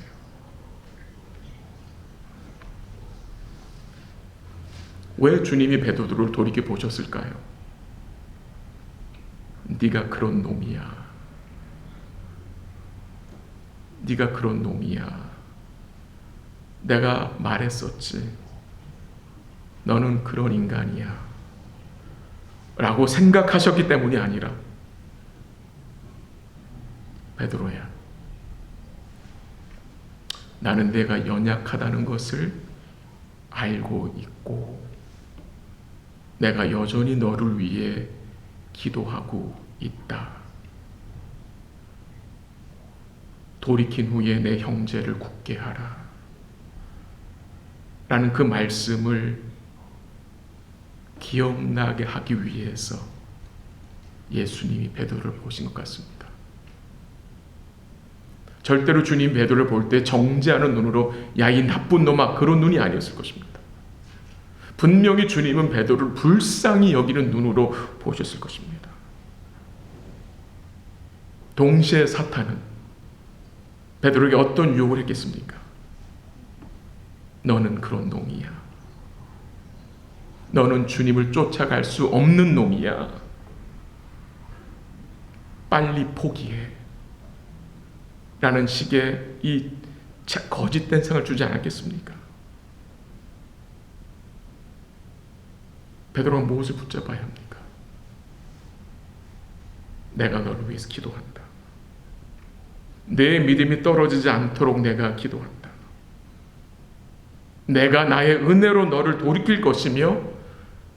왜 주님이 베드로를 돌이켜 보셨을까요? 네가 그런 놈이야. 네가 그런 놈이야. 내가 말했었지. 너는 그런 인간이야. 라고 생각하셨기 때문이 아니라 베드로야, 나는 내가 연약하다는 것을 알고 있고 내가 여전히 너를 위해 기도하고 있다. 돌이킨 후에 내 형제를 굳게 하라. 라는 그 말씀을 기억나게 하기 위해서 예수님이 베드로를 보신 것 같습니다. 절대로 주님 베드로를 볼 때 정죄하는 눈으로 야, 이 나쁜 놈아, 그런 눈이 아니었을 것입니다. 분명히 주님은 베드로를 불쌍히 여기는 눈으로 보셨을 것입니다. 동시에 사탄은 베드로에게 어떤 유혹을 했겠습니까? 너는 그런 놈이야. 너는 주님을 쫓아갈 수 없는 놈이야. 빨리 포기해. 라는 식의 이 거짓된 상을 주지 않았겠습니까? 베드로가 무엇을 붙잡아야 합니까? 내가 너를 위해서 기도한다. 내 믿음이 떨어지지 않도록 내가 기도한다. 내가 나의 은혜로 너를 돌이킬 것이며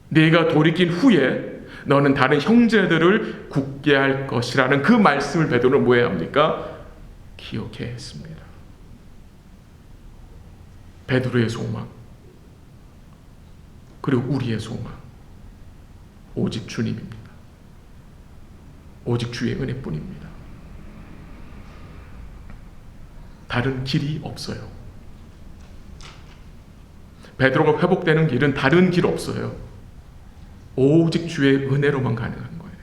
네가 돌이킨 후에 너는 다른 형제들을 굳게 할 것이라는 그 말씀을 베드로는 뭐 해야 합니까? 기억해야 했습니다. 베드로의 소망, 그리고 우리의 소망, 오직 주님입니다. 오직 주의 은혜뿐입니다. 다른 길이 없어요. 베드로가 회복되는 길은 다른 길 없어요. 오직 주의 은혜로만 가능한 거예요.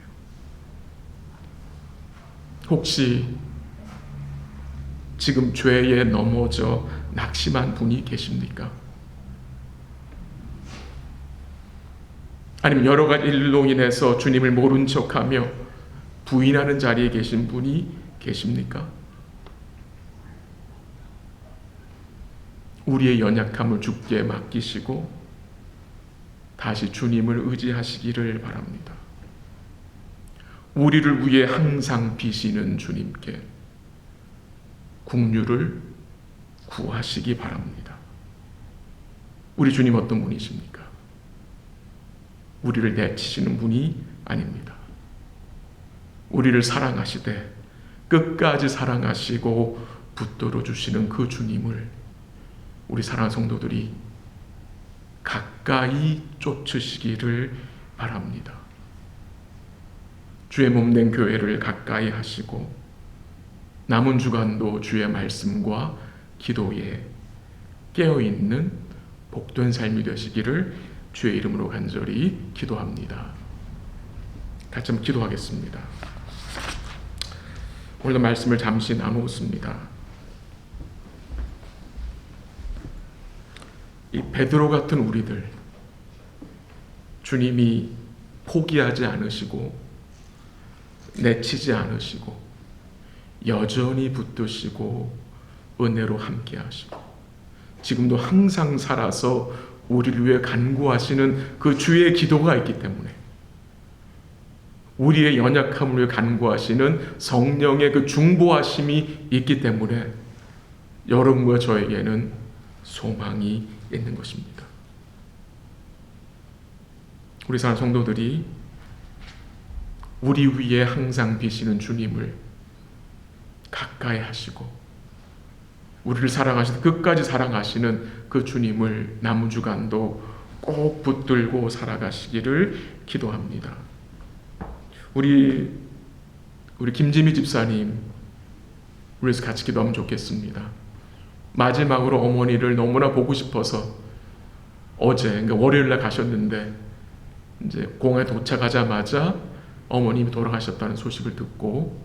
혹시 지금 죄에 넘어져 낙심한 분이 계십니까? 아니면 여러 가지 일로 인해서 주님을 모른 척하며 부인하는 자리에 계신 분이 계십니까? 우리의 연약함을 주께 맡기시고 다시 주님을 의지하시기를 바랍니다. 우리를 위해 항상 비시는 주님께 긍휼을 구하시기 바랍니다. 우리 주님 어떤 분이십니까? 우리를 내치시는 분이 아닙니다. 우리를 사랑하시되 끝까지 사랑하시고 붙들어 주시는 그 주님을 우리 사랑하는 성도들이 가까이 쫓으시기를 바랍니다. 주의 몸된 교회를 가까이 하시고 남은 주간도 주의 말씀과 기도에 깨어있는 복된 삶이 되시기를 주의 이름으로 간절히 기도합니다. 같이 한번 기도하겠습니다. 오늘도 말씀을 잠시 나누었습니다. 이 베드로 같은 우리들, 주님이 포기하지 않으시고 내치지 않으시고 여전히 붙드시고 은혜로 함께 하시고 지금도 항상 살아서 우리를 위해 간구하시는 그 주의 기도가 있기 때문에 우리의 연약함을 위해 간구하시는 성령의 그 중보하심이 있기 때문에 여러분과 저에게는 소망이 있는 것입니다. 우리 사랑 성도들이 우리 위에 항상 비시는 주님을 가까이 하시고 우리를 사랑하시는 끝까지 사랑하시는 그 주님을 남은 주간도 꼭 붙들고 살아가시기를 기도합니다. 우리 김지미 집사님 우리에서 같이 기도하면 좋겠습니다. 마지막으로 어머니를 너무나 보고 싶어서 어제, 그러니까 월요일날 가셨는데 이제 공항에 도착하자마자 어머님이 돌아가셨다는 소식을 듣고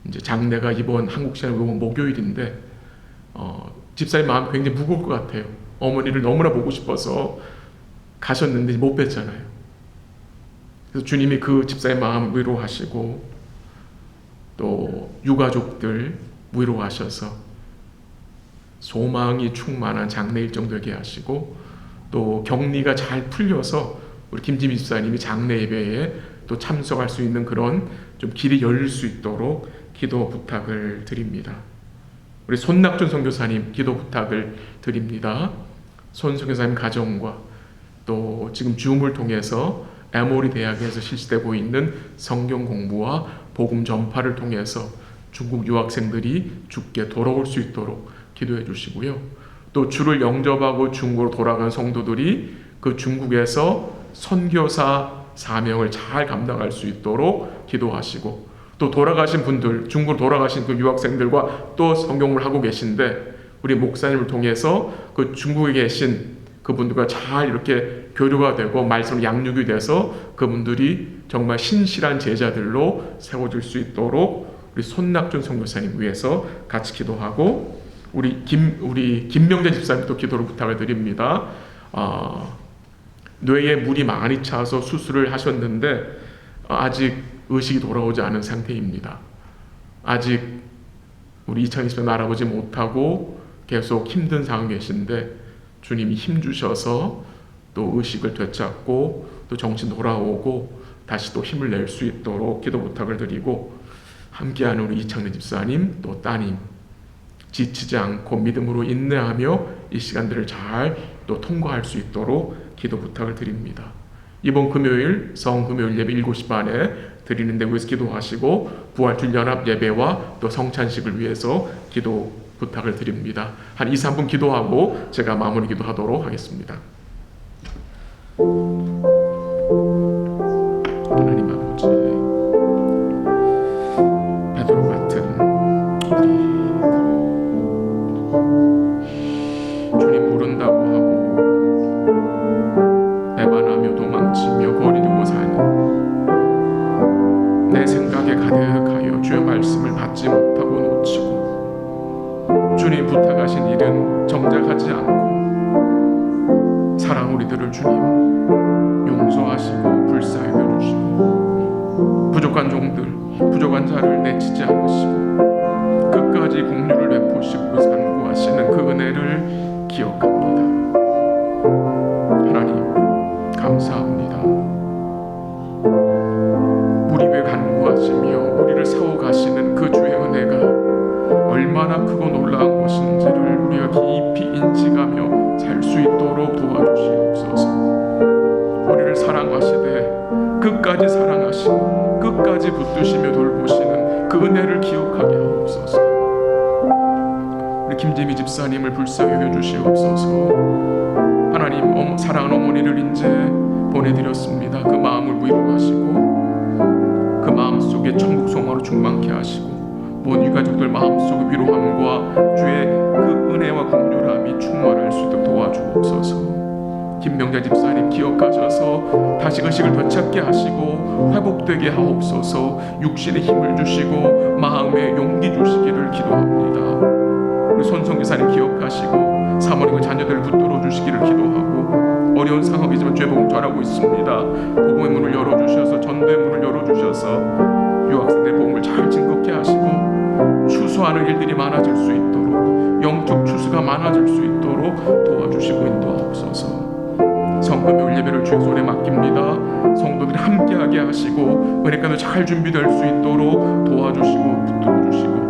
이제 장례가 이번 한국 시간으로 이번 목요일인데 집사님 마음 굉장히 무거울 것 같아요. 어머니를 너무나 보고 싶어서 가셨는데 못 뵀잖아요. 그래서 주님이 그 집사의 마음을 위로하시고 또 유가족들 위로하셔서 소망이 충만한 장례 일정 되게 하시고 또 격리가 잘 풀려서 우리 김지미 집사님이 장례 예배에 또 참석할 수 있는 그런 좀 길이 열릴 수 있도록 기도 부탁을 드립니다. 우리 손낙준 선교사님 기도 부탁을 드립니다. 손 선교사님 가정과 또 지금 줌을 통해서 에모리 대학에서 실시되고 있는 성경 공부와 복음 전파를 통해서 중국 유학생들이 주께 돌아올 수 있도록 기도해 주시고요. 또 주를 영접하고 중국으로 돌아간 성도들이 그 중국에서 선교사 사명을 잘 감당할 수 있도록 기도하시고 또 돌아가신 분들, 중국으로 돌아가신 그 유학생들과 또 성경을 하고 계신데 우리 목사님을 통해서 그 중국에 계신 그분들과 잘 이렇게 교류가 되고 말씀 양육이 돼서 그분들이 정말 신실한 제자들로 세워질 수 있도록 우리 손낙준 선교사님 위해서 같이 기도하고 우리 김명재 집사님도 기도를 부탁을 드립니다. 뇌에 물이 많이 차서 수술을 하셨는데 아직 의식이 돌아오지 않은 상태입니다. 아직 우리 2020년 알아보지 못하고 계속 힘든 상황에 계신데 주님이 힘 주셔서 또 의식을 되찾고 또 정신 돌아오고 다시 또 힘을 낼 수 있도록 기도 부탁을 드리고 함께하는 우리 이창래 집사님 또 따님 지치지 않고 믿음으로 인내하며 이 시간들을 잘 또 통과할 수 있도록 기도 부탁을 드립니다. 이번 금요일 성금요일 예배 7시 반에 드리는데 위해서 기도하시고 부활주일 연합 예배와 또 성찬식을 위해서 기도 부탁을 드립니다. 한 2, 3분 기도하고 제가 마무리 기도하도록 하겠습니다. 하나님 아버지, 베드로 같은 주님 모른다고 하고 배반하며 도망치며 거리 두고 사는 내 생각에 가득하여 주의 말씀을 받지 못하고 놓치고 주님 부탁하신 일은 정작하지 않고 사랑 우리들을 주님 용서하시고 불쌍히 여주시고 부족한 종들 부족한 자를 내치지 않으시고 끝까지 긍휼을 베푸시고 간구하시는 그 은혜를 기억합니다. 하나님 감사합니다. 우리 위해 간구하시며 우리를 세워가시는 그 주의 은혜가 얼마나 크고 놀라운 것인지를 우리가 깊이 인식하며 살 수 있도록 도와주시옵소서. 우리를 사랑하시되 끝까지 사랑하시고 끝까지 붙드시며 돌보시는 그 은혜를 기억하게 하옵소서. 우리 김재미 집사님을 불쌍히 여겨주시옵소서. 하나님 사랑하는 어머니를 이제 보내드렸습니다. 그 마음을 위로하시고 그 마음속에 천국 소망으로 충만케 하시고 모든 유가족들 마음속의 위로함과 주의 그 은혜와 긍휼함이 충만할 수 있도록 도와주옵소서. 김명자 집사님 기억하셔서 다시 의식을 되찾게 하시고 회복되게 하옵소서. 육신에 힘을 주시고 마음에 용기 주시기를 기도합니다. 우리 손성 기사님 기억하시고 사모님과 자녀들을 붙들어 주시기를 기도하고 어려운 상황이지만 주의 복음을 전하고 있습니다. 복음의 문을 열어주셔서 전도의 문을 열어주셔서 유학생들의 복음을 잘 증거케 하시고 추수하는 일들이 많아질 수 있도록 영적 추수가 많아질 수 있도록 도와주시고 인도하옵소서. 성금요일 예배를 주의 손에 맡깁니다. 성도들이 함께하게 하시고 은혜가도 잘 준비될 수 있도록 도와주시고 붙들어주시고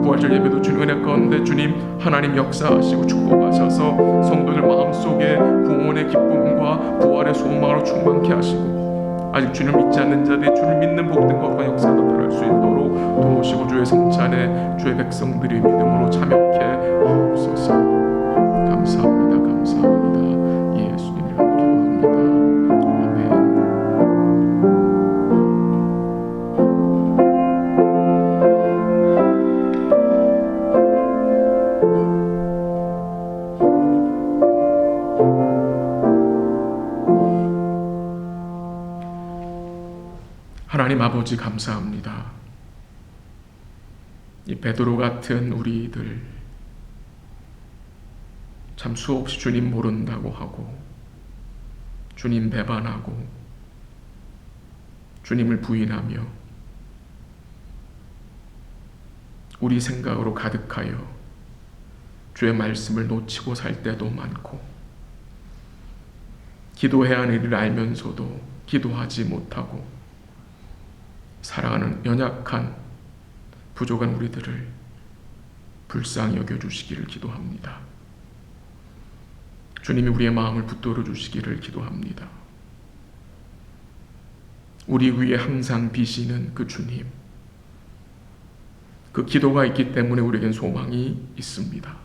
부활절 예배도 주님 은혜 가운데 주님 하나님 역사하시고 축복하셔서 성도들 마음속에 구원의 기쁨과 부활의 소망으로 충만케 하시고 아직 주님을 믿지 않는 자들이 주를 믿는 복된 것과 역사가 나타날 수 있도록 도우시고 주의 성찬에 주의 백성들이 믿음으로 참여케 하옵소서. 감사합니다. 감사합니다. 예수님의 이름으로 기도합니다. 하나님 아버지 감사합니다. 이 베드로 같은 우리들 참 수없이 주님 모른다고 하고 주님 배반하고 주님을 부인하며 우리 생각으로 가득하여 주의 말씀을 놓치고 살 때도 많고 기도해야 하는 일을 알면서도 기도하지 못하고 살아가는 연약한 부족한 우리들을 불쌍히 여겨주시기를 기도합니다. 주님이 우리의 마음을 붙들어 주시기를 기도합니다. 우리 위에 항상 비시는 그 주님, 그 기도가 있기 때문에 우리에겐 소망이 있습니다.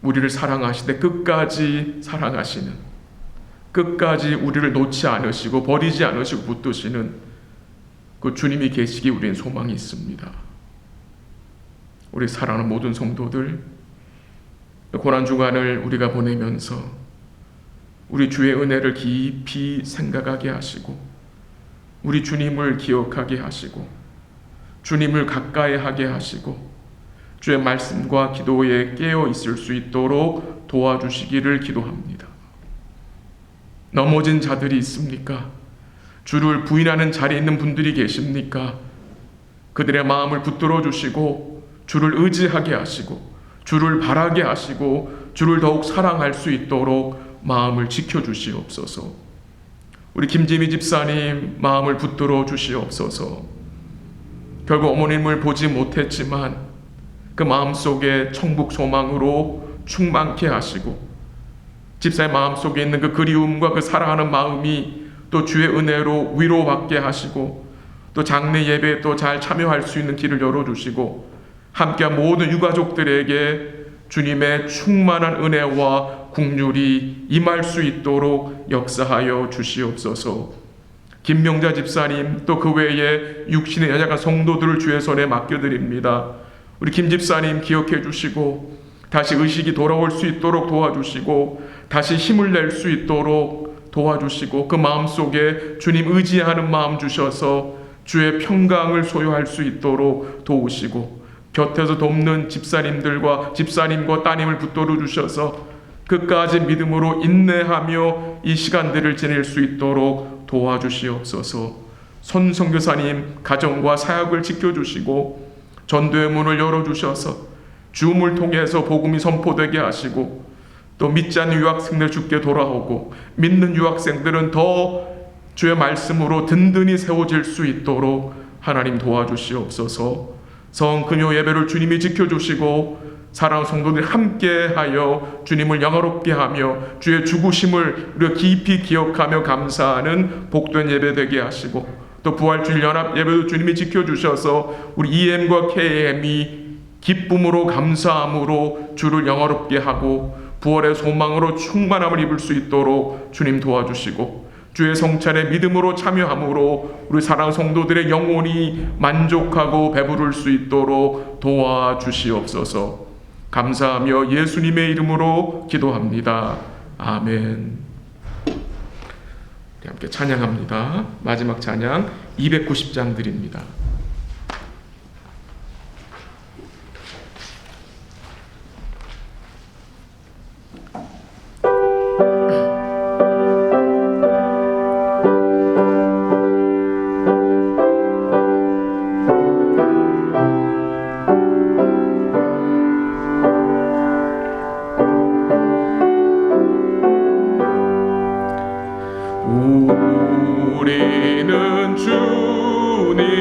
우리를 사랑하시되 끝까지 사랑하시는, 끝까지 우리를 놓지 않으시고 버리지 않으시고 붙드시는 그 주님이 계시기 우리는 소망이 있습니다. 우리 사랑하는 모든 성도들, 고난주간을 우리가 보내면서 우리 주의 은혜를 깊이 생각하게 하시고 우리 주님을 기억하게 하시고 주님을 가까이 하게 하시고 주의 말씀과 기도에 깨어 있을 수 있도록 도와주시기를 기도합니다. 넘어진 자들이 있습니까? 주를 부인하는 자리에 있는 분들이 계십니까? 그들의 마음을 붙들어 주시고 주를 의지하게 하시고 주를 바라게 하시고 주를 더욱 사랑할 수 있도록 마음을 지켜주시옵소서. 우리 김지미 집사님 마음을 붙들어 주시옵소서. 결국 어머님을 보지 못했지만 그 마음속에 천국 소망으로 충만케 하시고 집사의 마음속에 있는 그 그리움과 그 사랑하는 마음이 또 주의 은혜로 위로받게 하시고 또 장례 예배에 또 잘 참여할 수 있는 길을 열어주시고 함께한 모든 유가족들에게 주님의 충만한 은혜와 긍휼이 임할 수 있도록 역사하여 주시옵소서. 김명자 집사님 또 그 외에 육신의 연약한 성도들을 주의 손에 맡겨드립니다. 우리 김 집사님 기억해 주시고 다시 의식이 돌아올 수 있도록 도와주시고 다시 힘을 낼 수 있도록 도와주시고 그 마음속에 주님 의지하는 마음 주셔서 주의 평강을 소유할 수 있도록 도우시고 곁에서 돕는 집사님과 따님을 붙들어 주셔서 끝까지 믿음으로 인내하며 이 시간들을 지낼 수 있도록 도와주시옵소서. 손 선교사님 가정과 사역을 지켜주시고 전도의 문을 열어주셔서 줌을 통해서 복음이 선포되게 하시고 또 믿지 않는 유학생들 주께 돌아오고 믿는 유학생들은 더 주의 말씀으로 든든히 세워질 수 있도록 하나님 도와주시옵소서. 성금요 예배를 주님이 지켜주시고 사랑하는 성도들이 함께하여 주님을 영화롭게 하며 주의 죽으심을 우리가 깊이 기억하며 감사하는 복된 예배 되게 하시고 또 부활주일 연합 예배도 주님이 지켜주셔서 우리 EM과 KM이 기쁨으로 감사함으로 주를 영화롭게 하고 부활의 소망으로 충만함을 입을 수 있도록 주님 도와주시고 주의 성찬에 믿음으로 참여함으로 우리 사랑하는 성도들의 영혼이 만족하고 배부를 수 있도록 도와주시옵소서. 감사하며 예수님의 이름으로 기도합니다. 아멘. 우리 함께 찬양합니다. 마지막 찬양 290장 드립니다. 우리는 주님을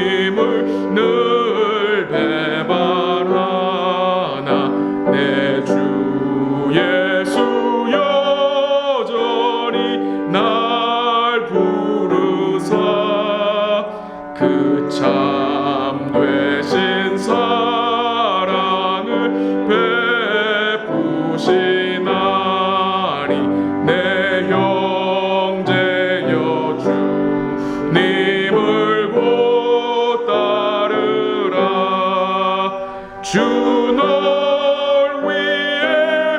늘 배반하나 내 주 예수 여전히 날 부르사 그 참 되신 사랑을 베푸시나니 내 형제여 주님을 곧 따르라. 주 널 위해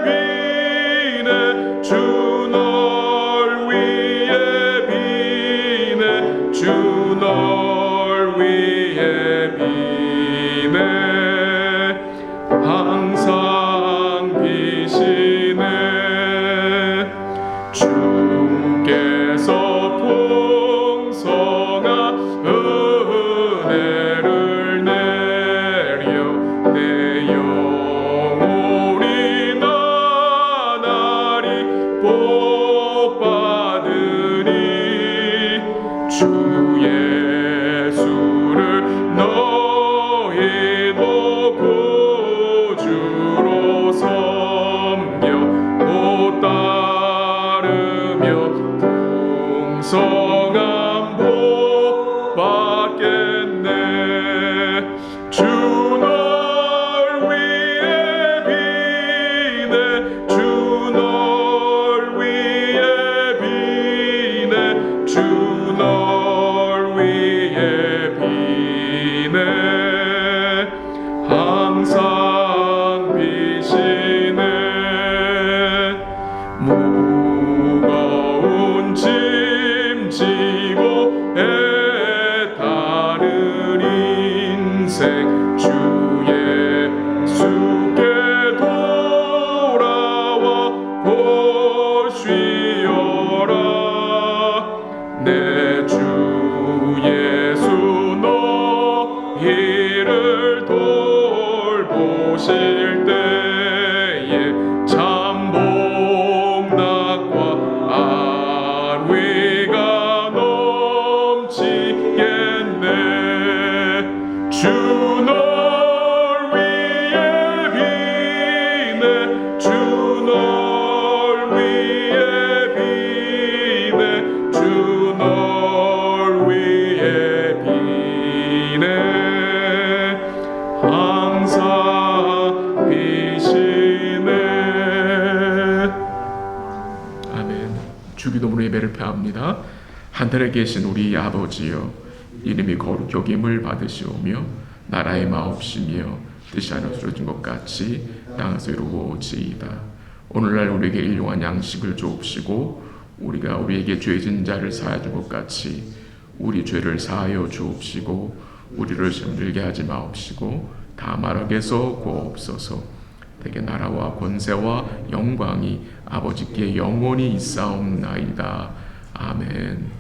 비네 주 널 위해 비네 주 널 주께서 풍성한 은혜를 내려 내 영혼이 나날이 복받으니 주 예수를 너희도 구주로 섬겨 또 따르며 풍성한 복 받겠네. 주 널 위해 비네. 주 널 위해 비네. 주 널 위해 비네. 항상 비시네. 무거운 짐 지고 애타는 인생 주 예수께 돌아와 보시오라. 내 주 예수 너희를 돌보실 때에 참 복락과 안위가 넘치겠네. 주 널 위해 비네. 주 널 위해 비네. 주 널 위해 비네. 항상 비시네. 아멘. 주기도문의 예배를 폐합니다. 하늘에 계신 우리 아버지여, 이름이 거룩히 여김을 받으시오며 나라의 마옵시며 뜻이 하늘에서 이루어진 것 같이 땅에서 이루어지이다. 오늘날 우리에게 일용할 양식을 주옵시고 우리가 우리에게 죄진 자를 사하여 준 것 같이 우리 죄를 사하여 주옵시고 우리를 시험 들게 하지 마옵시고 다만 악에서 구하옵소서. 대개 나라와 권세와 영광이 아버지께 영원히 있사옵나이다. 아멘.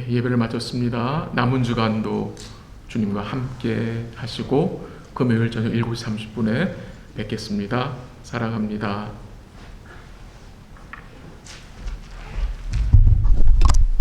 예배를 마쳤습니다. 남은 주간도 주님과 함께 하시고 금요일 저녁 7시 30분에 뵙겠습니다. 사랑합니다.